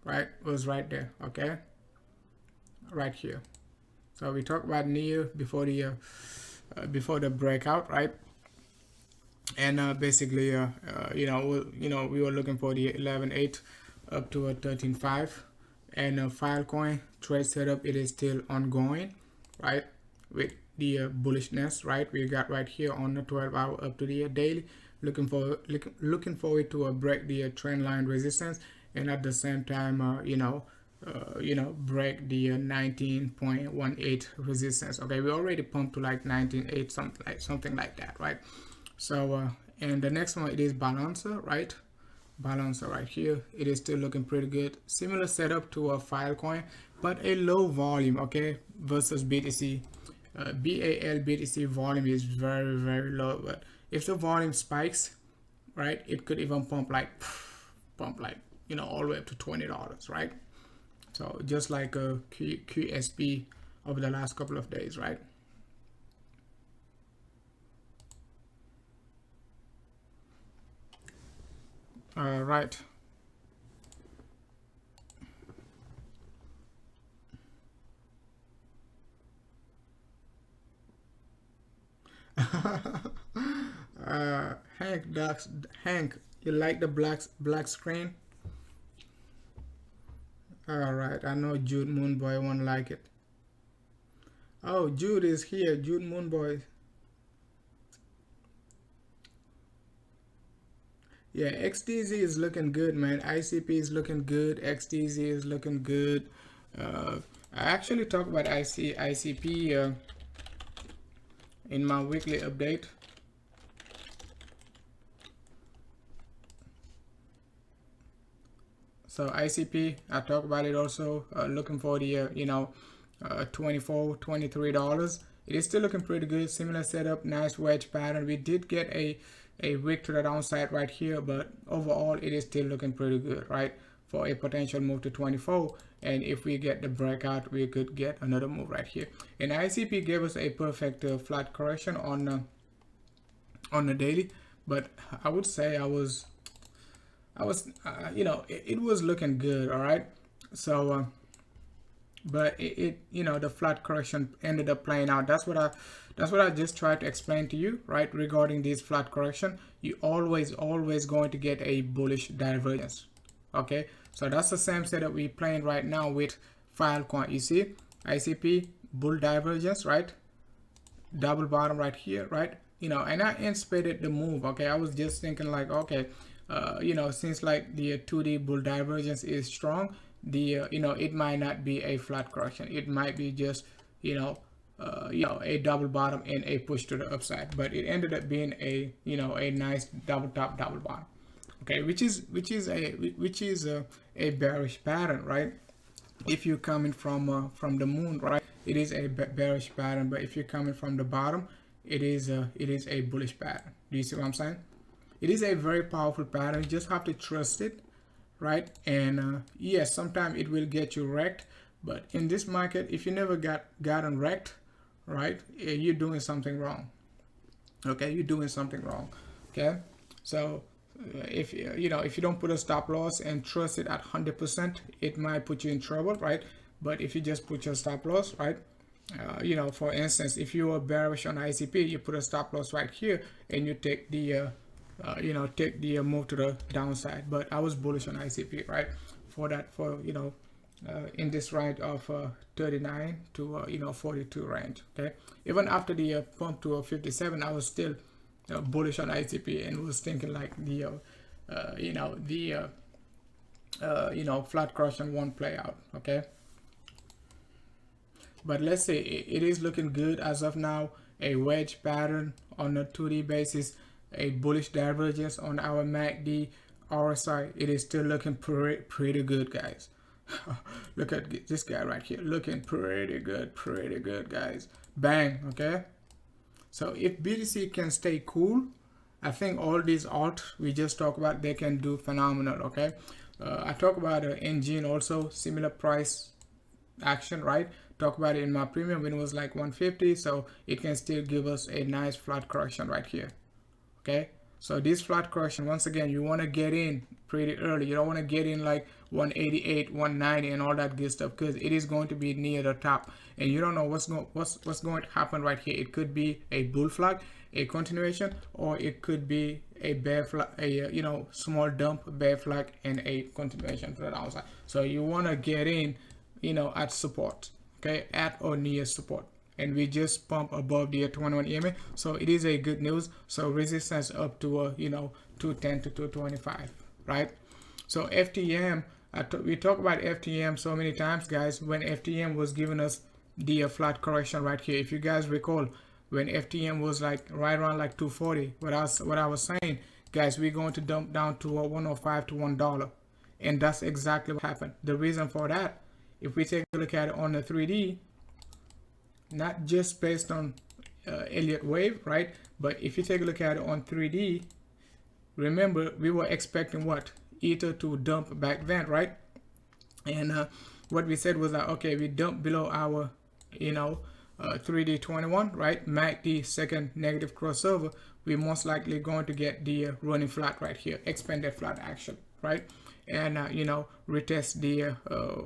right, was right there, okay, right here. So we talked about near before the breakout, right? And basically, we were looking for the 11.8 up to a 13.5, and Filecoin trade setup, it is still ongoing, right? With the bullishness, right? We got right here on the 12-hour up to the daily, looking forward to break the trend line resistance, and at the same time, break the 19.18 resistance. Okay, we already pumped to like 19.8, something like that, right? So and the next one, it is Balancer, right? Balancer right here, it is still looking pretty good. Similar setup to a Filecoin, but a low volume, okay, versus BTC. BAL BTC volume is very, very low, but if the volume spikes, right, it could even pump like all the way up to $20, right? So just like a QSP over the last couple of days, right? All right. Hank, you like the black screen? All right, I know Jude Moonboy won't like it. Oh, Jude is here. Jude Moonboy. Yeah, XTZ is looking good, man. ICP is looking good. XTZ is looking good. I actually talk about ICP in my weekly update. So ICP, I talk about it also. Looking for the $24, $23. It is still looking pretty good. Similar setup, nice wedge pattern. We did get a wick to the downside right here, but overall it is still looking pretty good, right, for a potential move to 24. And if we get the breakout, we could get another move right here. And ICP gave us a perfect flat correction on the daily, but I would say it was looking good, all right. So but the flat correction ended up playing out. That's what I just tried to explain to you, right? Regarding this flat correction, you always going to get a bullish divergence, Okay, so that's the same setup we're playing right now with Filecoin. You see ICP bull divergence, right? Double bottom right here, right? You know, and I anticipated the move. Okay, I was just thinking like, okay, you know, since like the 2D bull divergence is strong, the you know, it might not be a flat correction. It might be just, you know, a double bottom and a push to the upside. But it ended up being a, you know, a nice double top, double bottom. Okay, which is a bearish pattern, right? If you're coming from the moon, right, it is a bearish pattern. But if you're coming from the bottom, it is a bullish pattern. Do you see what I'm saying? It is a very powerful pattern. You just have to trust it, right? And yes, sometimes it will get you wrecked, but in this market, if you never gotten wrecked, right, you're doing something wrong. Okay, you're doing something wrong. Okay, so if you know, if you don't put a stop loss and trust it at 100%, it might put you in trouble, right? But if you just put your stop loss, right, you know, for instance, if you are bearish on ICP, you put a stop loss right here and you take the you know, take the move to the downside. But I was bullish on ICP, right, for that, for, you know, in this range of 39 to you know, 42 range. Okay, even after the pump to 57, I was still bullish on ICP and was thinking like the you know, the you know, flat correction won't play out. Okay, but let's say it is looking good as of now. A wedge pattern on a 2D basis, a bullish divergence on our MACD, RSI. It is still looking pretty good, guys. Look at this guy right here, looking pretty good, guys. Bang. Okay, so if BTC can stay cool, I think all these alt we just talked about, they can do phenomenal. Okay, I talk about engine also, similar price action, right? Talk about it in my premium when it was like 150, so it can still give us a nice flat correction right here. Okay, so this flat correction, once again, you want to get in pretty early. You don't want to get in like 188, 190 and all that good stuff, because it is going to be near the top and you don't know what's going to happen right here. It could be a bull flag, a continuation, or it could be a bear flag, a you know, small dump, bear flag, and a continuation to the downside. So you want to get in, you know, at support. Okay, at or near support, and we just pump above the 21 EMA, so it is a good news. So resistance up to you know, 210 to 225, right? So FTM, we talk about FTM so many times, guys, when FTM was giving us the flat correction right here. If you guys recall, when FTM was like right around like 240, what I was saying, guys, we're going to dump down to 105 to $1, and that's exactly what happened. The reason for that, if we take a look at it on the 3D, not just based on Elliott wave, right, but if you take a look at it on 3D, remember we were expecting what, Ether to dump back then, right? And what we said was that, okay, we dump below our, you know, 3D 21, right, MACD second negative crossover, we're most likely going to get the running flat right here, expanded flat action, right? And you know, retest the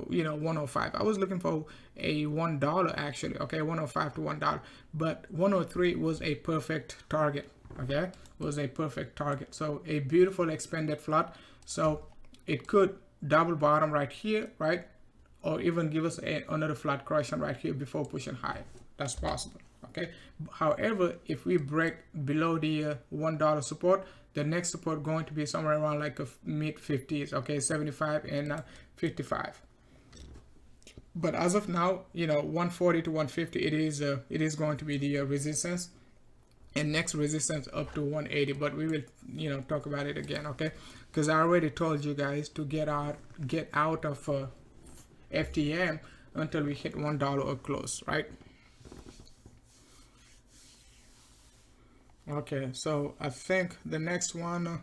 you know, 105. I was looking for a $1 actually. Okay, 105 to $1, but 103 was a perfect target. Okay, was a perfect target. So a beautiful expanded flat. So it could double bottom right here, right, or even give us another flat correction right here before pushing high. That's possible. Okay, however, if we break below the $1 support, the next support going to be somewhere around like a mid 50s. Okay, 75 and 55. But as of now, you know, 140 to 150, it is going to be the resistance, and next resistance up to 180. But we will, you know, talk about it again. Okay, because I already told you guys to get out of FTM until we hit $1 or close, right? Okay, so I think the next one,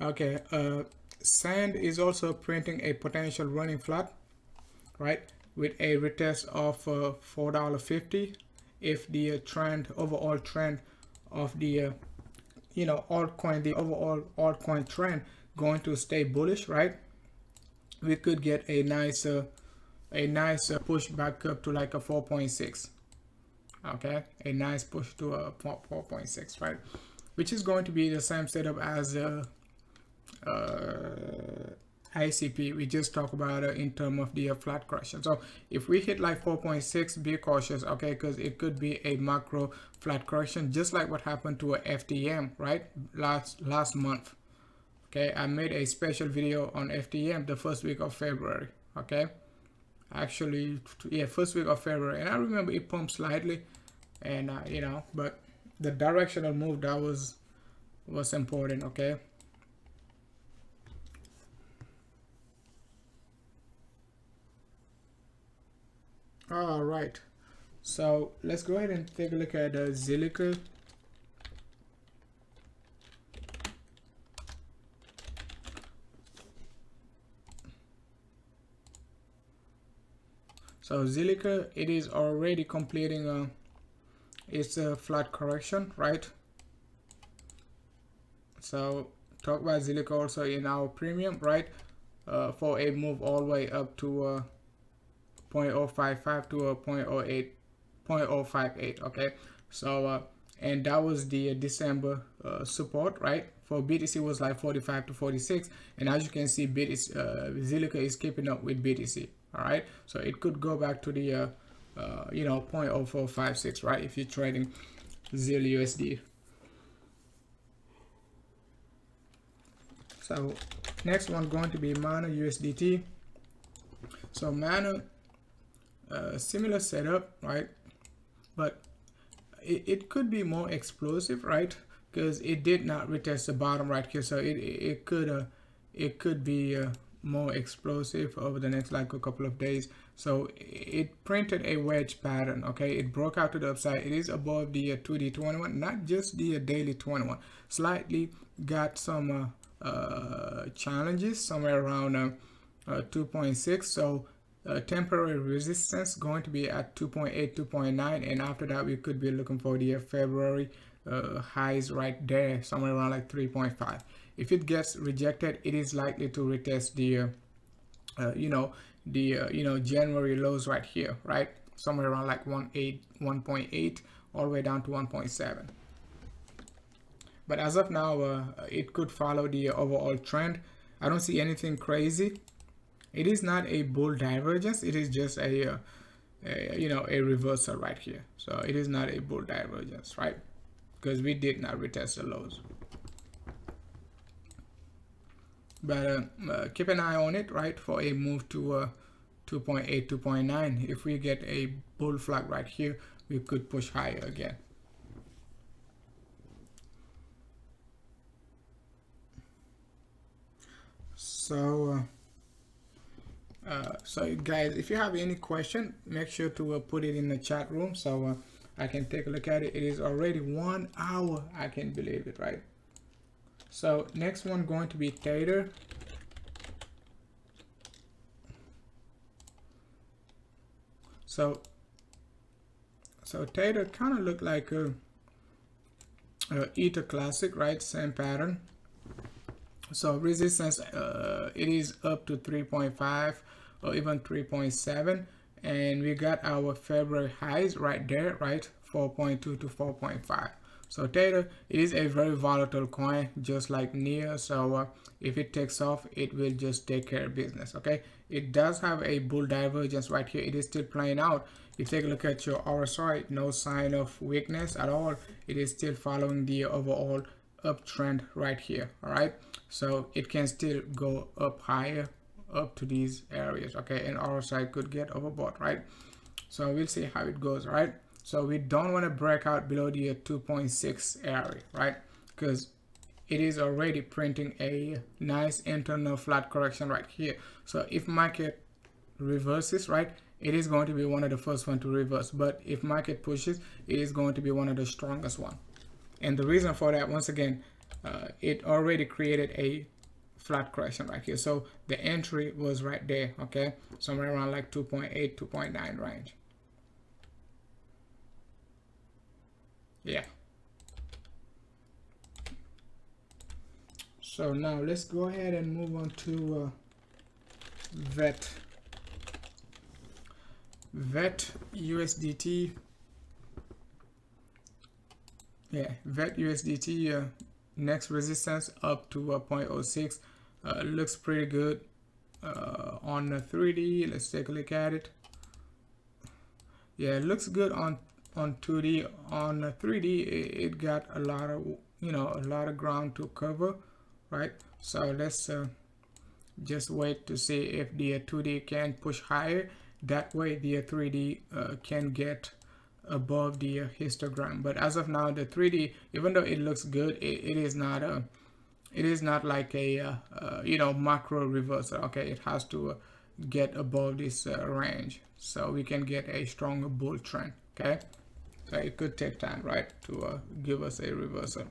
okay, Sand is also printing a potential running flat, right, with a retest of $4.50 if the trend, overall trend of the you know, altcoin, the overall altcoin trend going to stay bullish, right? We could get a nice push back up to like a 4.6. Okay, a nice push to a 4.6, right, which is going to be the same setup as ICP. We just talk about in terms of the flat correction. So if we hit like 4.6, be cautious, okay, because it could be a macro flat correction, just like what happened to a FTM, right, last month. Okay, I made a special video on FTM the first week of February. Okay, actually, yeah, first week of February, and I remember it pumped slightly, and you know, but the directional move that was important. Okay. All right, so let's go ahead and take a look at Zilliqa. So Zilliqa, it is already completing its flat correction, right? So talk about Zilliqa also in our premium, right? For a move all the way up to 0.055 to a 0.058. Okay, so and that was the December support, right? For BTC was like 45 to 46, and as you can see, Zilliqa is keeping up with BTC. All right, so it could go back to the you know, 0.0456, right, if you're trading ZIL USD. So next one going to be Mana USDT. So Mana, similar setup, right, but it could be more explosive, right, because it did not retest the bottom right here. So it could be more explosive over the next like a couple of days. So it printed a wedge pattern. Okay, it broke out to the upside. It is above the 2D21, not just the daily 21. Slightly got some challenges somewhere around 2.6. So temporary resistance going to be at 2.8, 2.9, and after that we could be looking for the February highs right there, somewhere around like 3.5. If it gets rejected, it is likely to retest the you know, the January lows right here, right, somewhere around like 1.8 all the way down to 1.7. But as of now, it could follow the overall trend. I don't see anything crazy. It is not a bull divergence. It is just a you know, a reversal right here. So it is not a bull divergence, right? Because we did not retest the lows. But keep an eye on it, right, for a move to 2.8, 2.9. If we get a bull flag right here, we could push higher again. So so guys, if you have any question, make sure to put it in the chat room so I can take a look at it. It is already 1 hour. I can't believe it, right? So next one going to be Theta. So Theta kind of look like a Ether Classic, right? Same pattern. So resistance, it is up to 3.5 or even 3.7, and we got our February highs right there, right? 4.2 to 4.5. So Theta, it is a very volatile coin, just like NIA. So if it takes off, it will just take care of business. Okay, it does have a bull divergence right here. It is still playing out. You take a look at your RSI, no sign of weakness at all. It is still following the overall uptrend right here. All right, so it can still go up higher, up to these areas. Okay, and RSI could get overbought, right? So we'll see how it goes. Right, so we don't want to break out below the 2.6 area, right, because it is already printing a nice internal flat correction right here. So if market reverses, right, it is going to be one of the first one to reverse. But if market pushes, it is going to be one of the strongest one. And the reason for that, once again, it already created a flat correction right here. So the entry was right there, okay, somewhere around like 2.8, 2.9 range. Yeah. So now let's go ahead and move on to VET USDT. Yeah, VET USDT, next resistance up to 0.06. looks pretty good on the 3D. Let's take a look at it. Yeah, it looks good on 2D. On 3D, it got a lot of, you know, a lot of ground to cover, right? So let's just wait to see if the 2D can push higher. That way the 3D can get above the histogram. But as of now, the 3D, even though it looks good, it is not like a you know, macro reversal. Okay, it has to get above this range so we can get a stronger bull trend. Okay, so it could take time, right, to give us a reversal.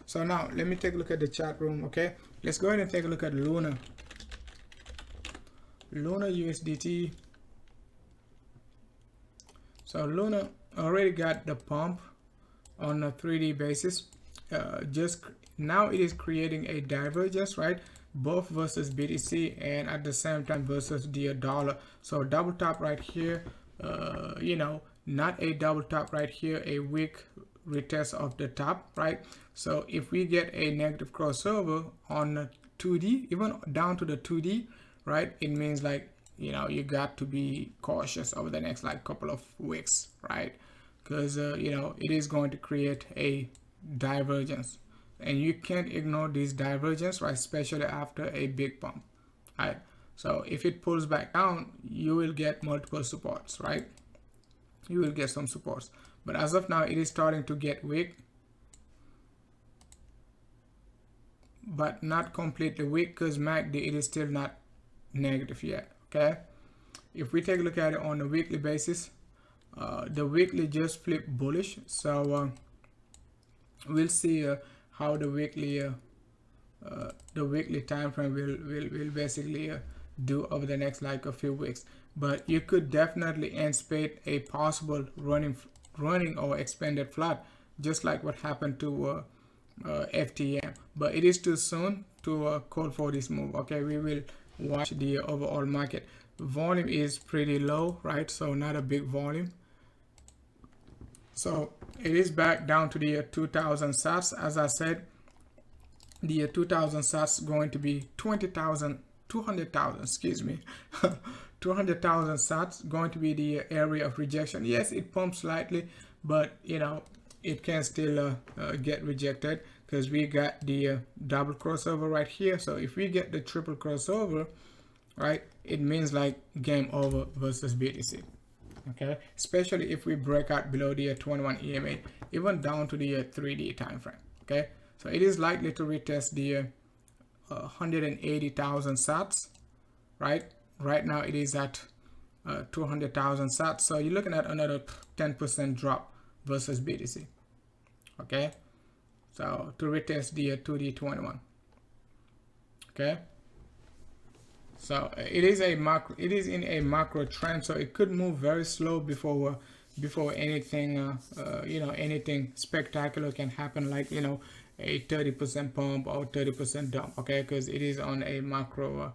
So now let me take a look at the chat room. Okay, let's go ahead and take a look at Luna USDT. So Luna already got the pump on a 3D basis. Just now it is creating a divergence, right, both versus BTC and at the same time versus the dollar. So double top right here, you know, not a double top right here, a weak retest of the top, right? So if we get a negative crossover on 2D, even down to the 2D, right, it means like, you know, you got to be cautious over the next like couple of weeks, right? Because you know, it is going to create a divergence and you can't ignore this divergence, right, especially after a big pump, right? So if it pulls back down, you will get multiple supports, right? You will get some supports, but as of now it is starting to get weak, but not completely weak, because MACD, it is still not negative yet. Okay, if we take a look at it on a weekly basis, the weekly just flipped bullish. So we'll see how the weekly time frame will basically do over the next like a few weeks. But you could definitely anticipate a possible running or expanded flat, just like what happened to FTM. But it is too soon to call for this move. Okay, we will watch the overall market. Volume is pretty low, right? So not a big volume. So it is back down to the 2000 sats. As I said, the 2000 sats going to be 200,000, excuse me, 200,000 sats going to be the area of rejection. Yes, it pumps slightly, but you know, it can still get rejected because we got the double crossover right here. So if we get the triple crossover, right, it means like game over versus BTC. Okay, especially if we break out below the 21 EMA, even down to the 3D time frame. Okay, so it is likely to retest the 180,000 sats, right? Right now it is at 200,000 sats, so you're looking at another 10% drop versus BTC. Okay, so to retest the 2D21. Okay, so it is in a macro trend, so it could move very slow before anything you know, anything spectacular can happen, like, you know, a 30% pump or 30% dump. Okay, because it is on a macro,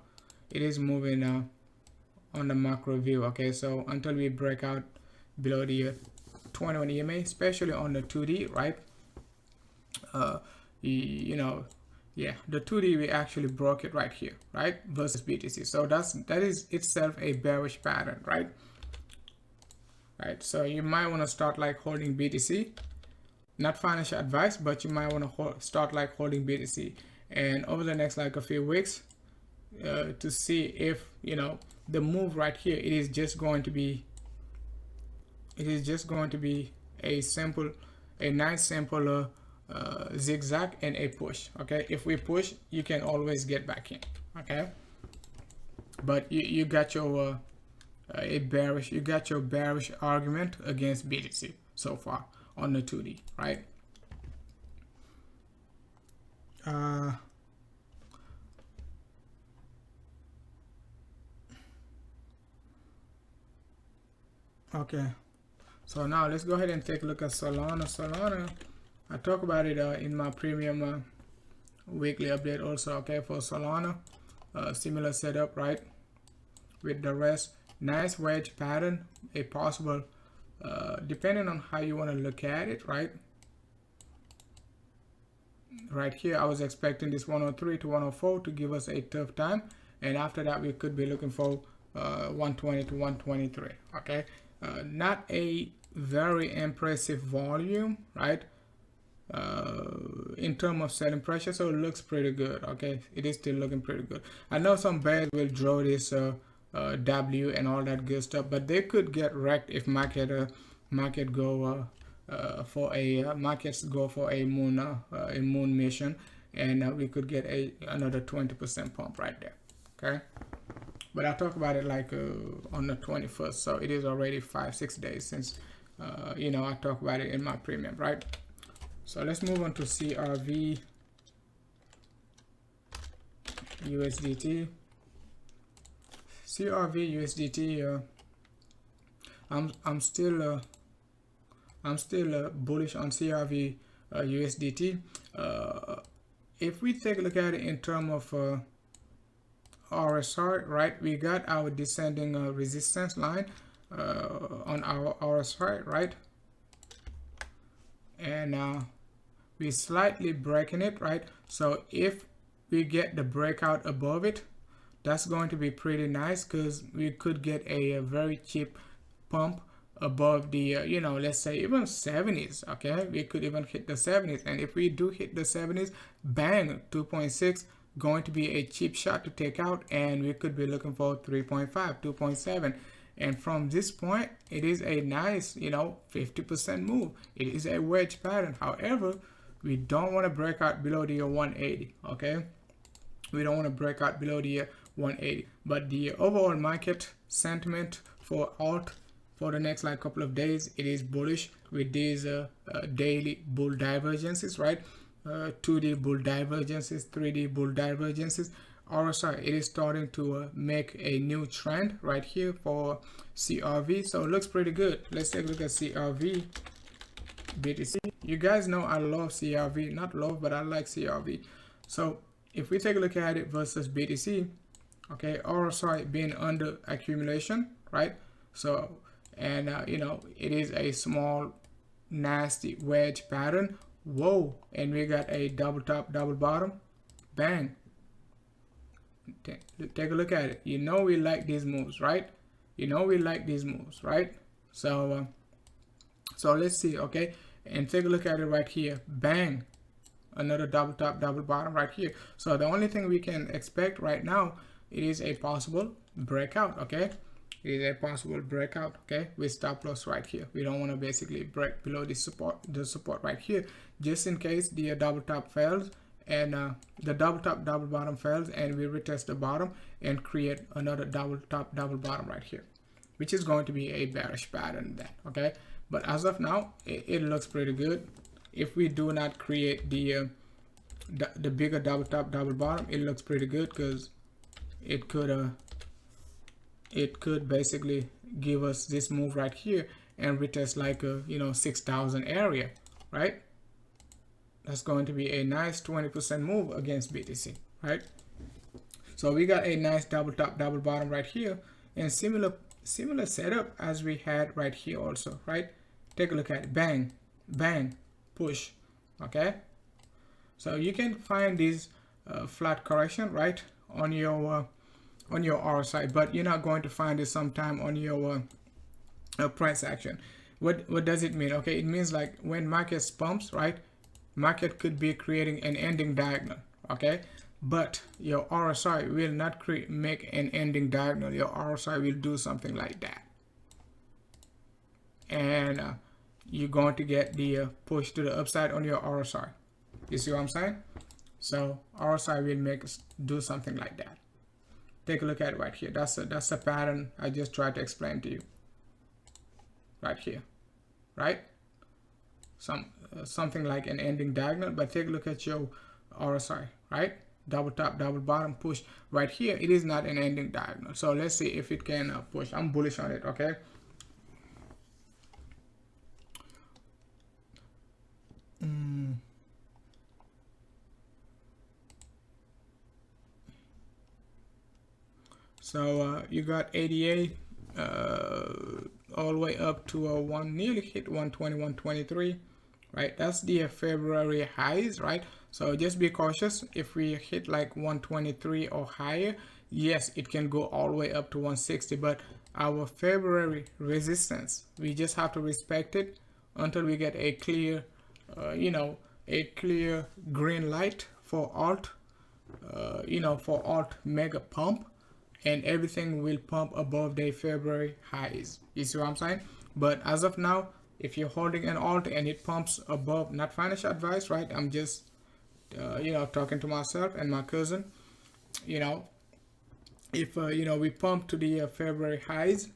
it is moving on the macro view. Okay, so until we break out below the 21 EMA, especially on the 2D, right, you know, yeah, the 2D, we actually broke it right here, right, versus BTC. So that is itself a bearish pattern, right? Right, so you might want to start like holding BTC. Not financial advice, but you might want to start like holding BTC, and over the next like a few weeks, to see if, you know, the move right here, it is just going to be a nice simple zigzag and a push. Okay, if we push, you can always get back in. Okay, but you got your bearish argument against BTC so far on the 2D, right? Okay, so now let's go ahead and take a look at Solana. I talk about it in my premium weekly update also. Okay, for Solana, similar setup, right, with the rest. Nice wedge pattern, a possible depending on how you want to look at it, right? right here, I was expecting this 103 to 104 to give us a tough time, and after that we could be looking for 120 to 123. Okay, not a very impressive volume, right, in terms of selling pressure, so it looks pretty good. Okay, it is still looking pretty good. I know some bears will draw this W and all that good stuff, but they could get wrecked if markets go for a moon mission, and we could get another 20% pump right there. Okay, but I'll talk about it like on the 21st, so it is already 5-6 days since I talked about it in my premium, right? So let's move on to CRV USDT. CRV USDT. I'm still bullish on CRV USDT. If we take a look at it in terms of RSI, right, we got our descending resistance line on our RSI, right, and we're slightly breaking it, right? So if we get the breakout above it, that's going to be pretty nice, because we could get a very cheap pump above the let's say even 70s. Okay, we could even hit the 70s, and if we do hit the 70s, bang, 2.6 going to be a cheap shot to take out, and we could be looking for 3.5, 2.7, and from this point it is a nice 50% move. It is a wedge pattern. However, we don't want to break out below the 180. Okay, we don't want to break out below the 180, but the overall market sentiment for alt for the next couple of days, it is bullish with these daily bull divergences, right? 2D bull divergences, 3D bull divergences. RSI, it is starting to make a new trend right here for CRV, so it looks pretty good. Let's take a look at CRV BTC. You guys know I love CRV, not love, but I like CRV. So if we take a look at it versus BTC, okay, RSI being under accumulation, right? So, and it is a small nasty wedge pattern. Whoa, and we got a double top, double bottom, bang. Take a look at it. We like these moves, right? We like these moves, right? So so let's see, okay, and take a look at it right here, bang, another double top, double bottom right here. So the only thing we can expect right now, it is a possible breakout. Okay, it is a possible breakout, okay, with stop loss right here. We don't want to basically break below the support right here, just in case the double top fails, and the double top, double bottom fails, and we retest the bottom and create another double top, double bottom right here, which is going to be a bearish pattern then. Okay, but as of now, it looks pretty good. If we do not create the bigger double top, double bottom, it looks pretty good, because it could basically give us this move right here and retest like a 6,000 area, right? That's going to be a nice 20% move against BTC, right? So we got a nice double top, double bottom right here, and similar setup as we had right here also, right? Take a look at it, bang, bang, push. Okay, so you can find these flat correction right on your RSI, but you're not going to find it sometime on your price action. What does it mean? Okay, it means like when market pumps, right, market could be creating an ending diagonal, okay, but your RSI will not make an ending diagonal. Your RSI will do something like that, and you're going to get the push to the upside on your RSI. You see what I'm saying? So RSI will do something like that. Take a look at it right here. That's a pattern I just tried to explain to you right here, right? Something like an ending diagonal, but take a look at your RSI, right? Double top, double bottom, push right here. It is not an ending diagonal. So let's see if it can push. I'm bullish on it. Okay, so you got ADA all the way up to nearly hit 120, 123, right? That's the February highs, right? So just be cautious. If we hit like 123 or higher, yes, it can go all the way up to 160, but our February resistance, we just have to respect it until we get a clear a clear green light for alt for alt mega pump, and everything will pump above the February highs. You see what I'm saying? But as of now, if you're holding an alt and it pumps above, not financial advice, right? I'm just talking to myself and my cousin. If we pump to the February highs,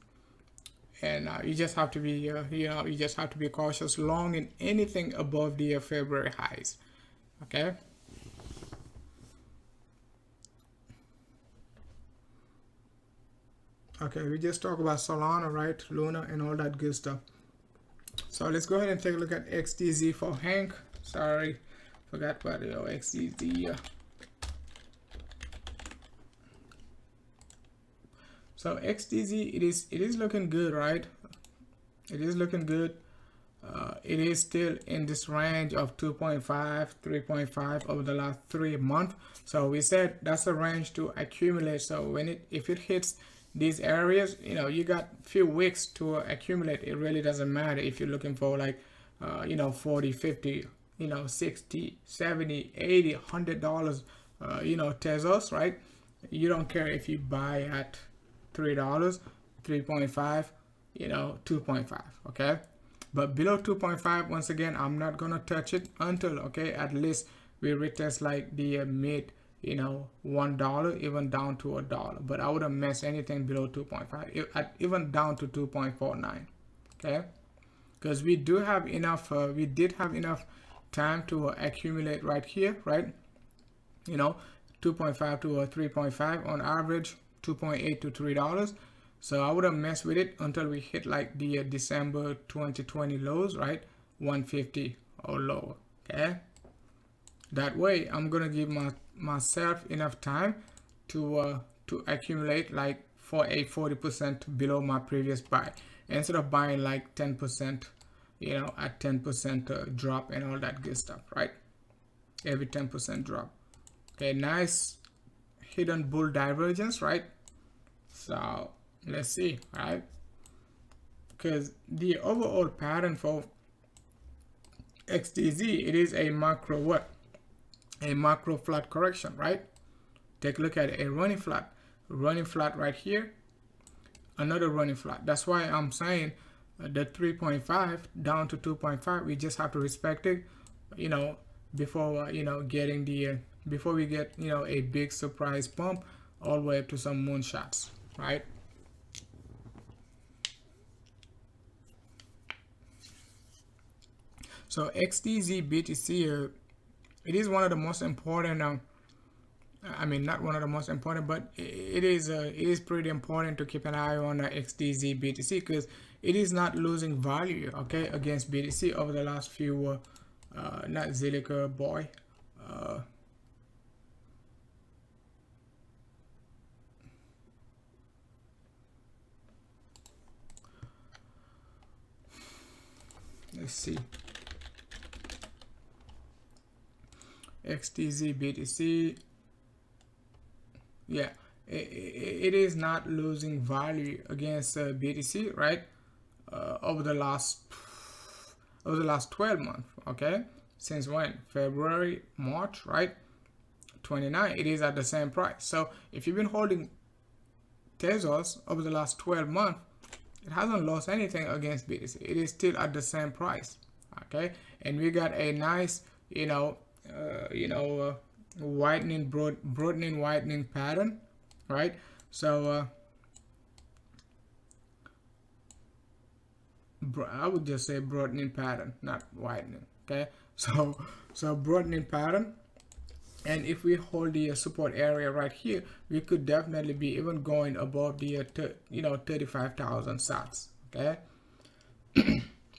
and you just have to be you just have to be cautious long in anything above the February highs. Okay. Okay, we just talk about Solana, right? Luna and all that good stuff. So let's go ahead and take a look at XDZ for Hank. Sorry, forgot about the XDZ. So XDZ, it is looking good, right? It is looking good. It is still in this range of 2.5, 3.5 over the last 3 months. So we said that's a range to accumulate. So if it hits these areas, you got few weeks to accumulate. It really doesn't matter if you're looking for like 40, 50, 60, 70, 80, $100 Tezos, right? You don't care if you buy at $3, 3.5, 2.5, okay? But below 2.5, once again, I'm not gonna touch it until, okay, at least we retest like the mid $1, even down to $1. But I wouldn't mess anything below 2.5, even down to 2.49. Okay, because we do have enough. We did have enough time to accumulate right here, right? 2.5 to 3.5 on average, 2.8 to $3. So I wouldn't mess with it until we hit like the December 2020 lows, right? 150 or lower. Okay. That way, I'm gonna give myself enough time to accumulate like for a 40% below my previous buy, instead of buying like 10%, at 10% drop and all that good stuff, right? Every 10% drop. Okay, nice hidden bull divergence, right? So let's see, right? Because the overall pattern for XDZ, it is a macro what? A macro flat correction, right? Take a look at a running flat right here, another running flat. That's why I'm saying the 3.5 down to 2.5, we just have to respect it, before getting the before we get a big surprise pump all the way up to some moonshots, right? So XDZ BTC, it is one of the most important. I mean, not one of the most important, but it is pretty important to keep an eye on XDZ BTC, because it is not losing value, okay, against BTC over the last few. Not Zilliqa boy. Let's see. XDZ BTC, yeah, it is not losing value against BTC, right? Over the last 12 months, okay? Since when? February, March, right? 29, it is at the same price. So if you've been holding Tezos over the last 12 months, it hasn't lost anything against BTC. It is still at the same price, okay? And we got a nice, widening pattern, right? So I would just say broadening pattern, not widening. Okay, so broadening pattern, and if we hold the support area right here, we could definitely be even going above the 35,000 sats. Okay.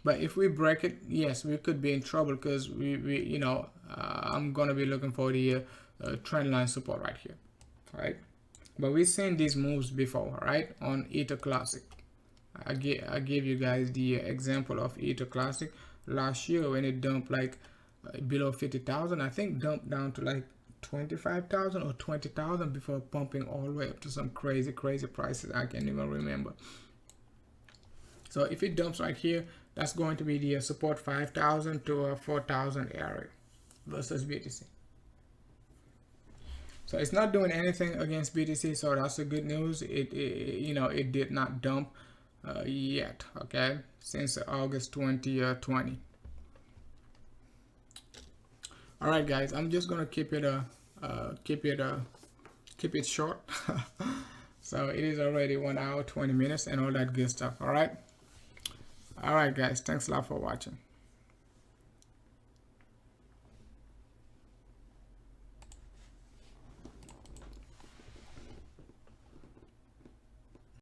But if we break it, yes, we could be in trouble, because I'm gonna be looking for the trend line support right here, right? But we've seen these moves before, right? On Ether Classic, I gave you guys the example of Ether Classic last year when it dumped like below 50,000. I think dumped down to like 25,000 or 20,000 before pumping all the way up to some crazy prices. I can't even remember. So if it dumps right here, that's going to be the support 5,000 to 4,000 area versus BTC. So it's not doing anything against BTC, so that's the good news. It did not dump yet, okay, since August 2020. All right, guys, I'm just gonna keep it short. So it is already 1 hour 20 minutes and all that good stuff. All right, guys, thanks a lot for watching.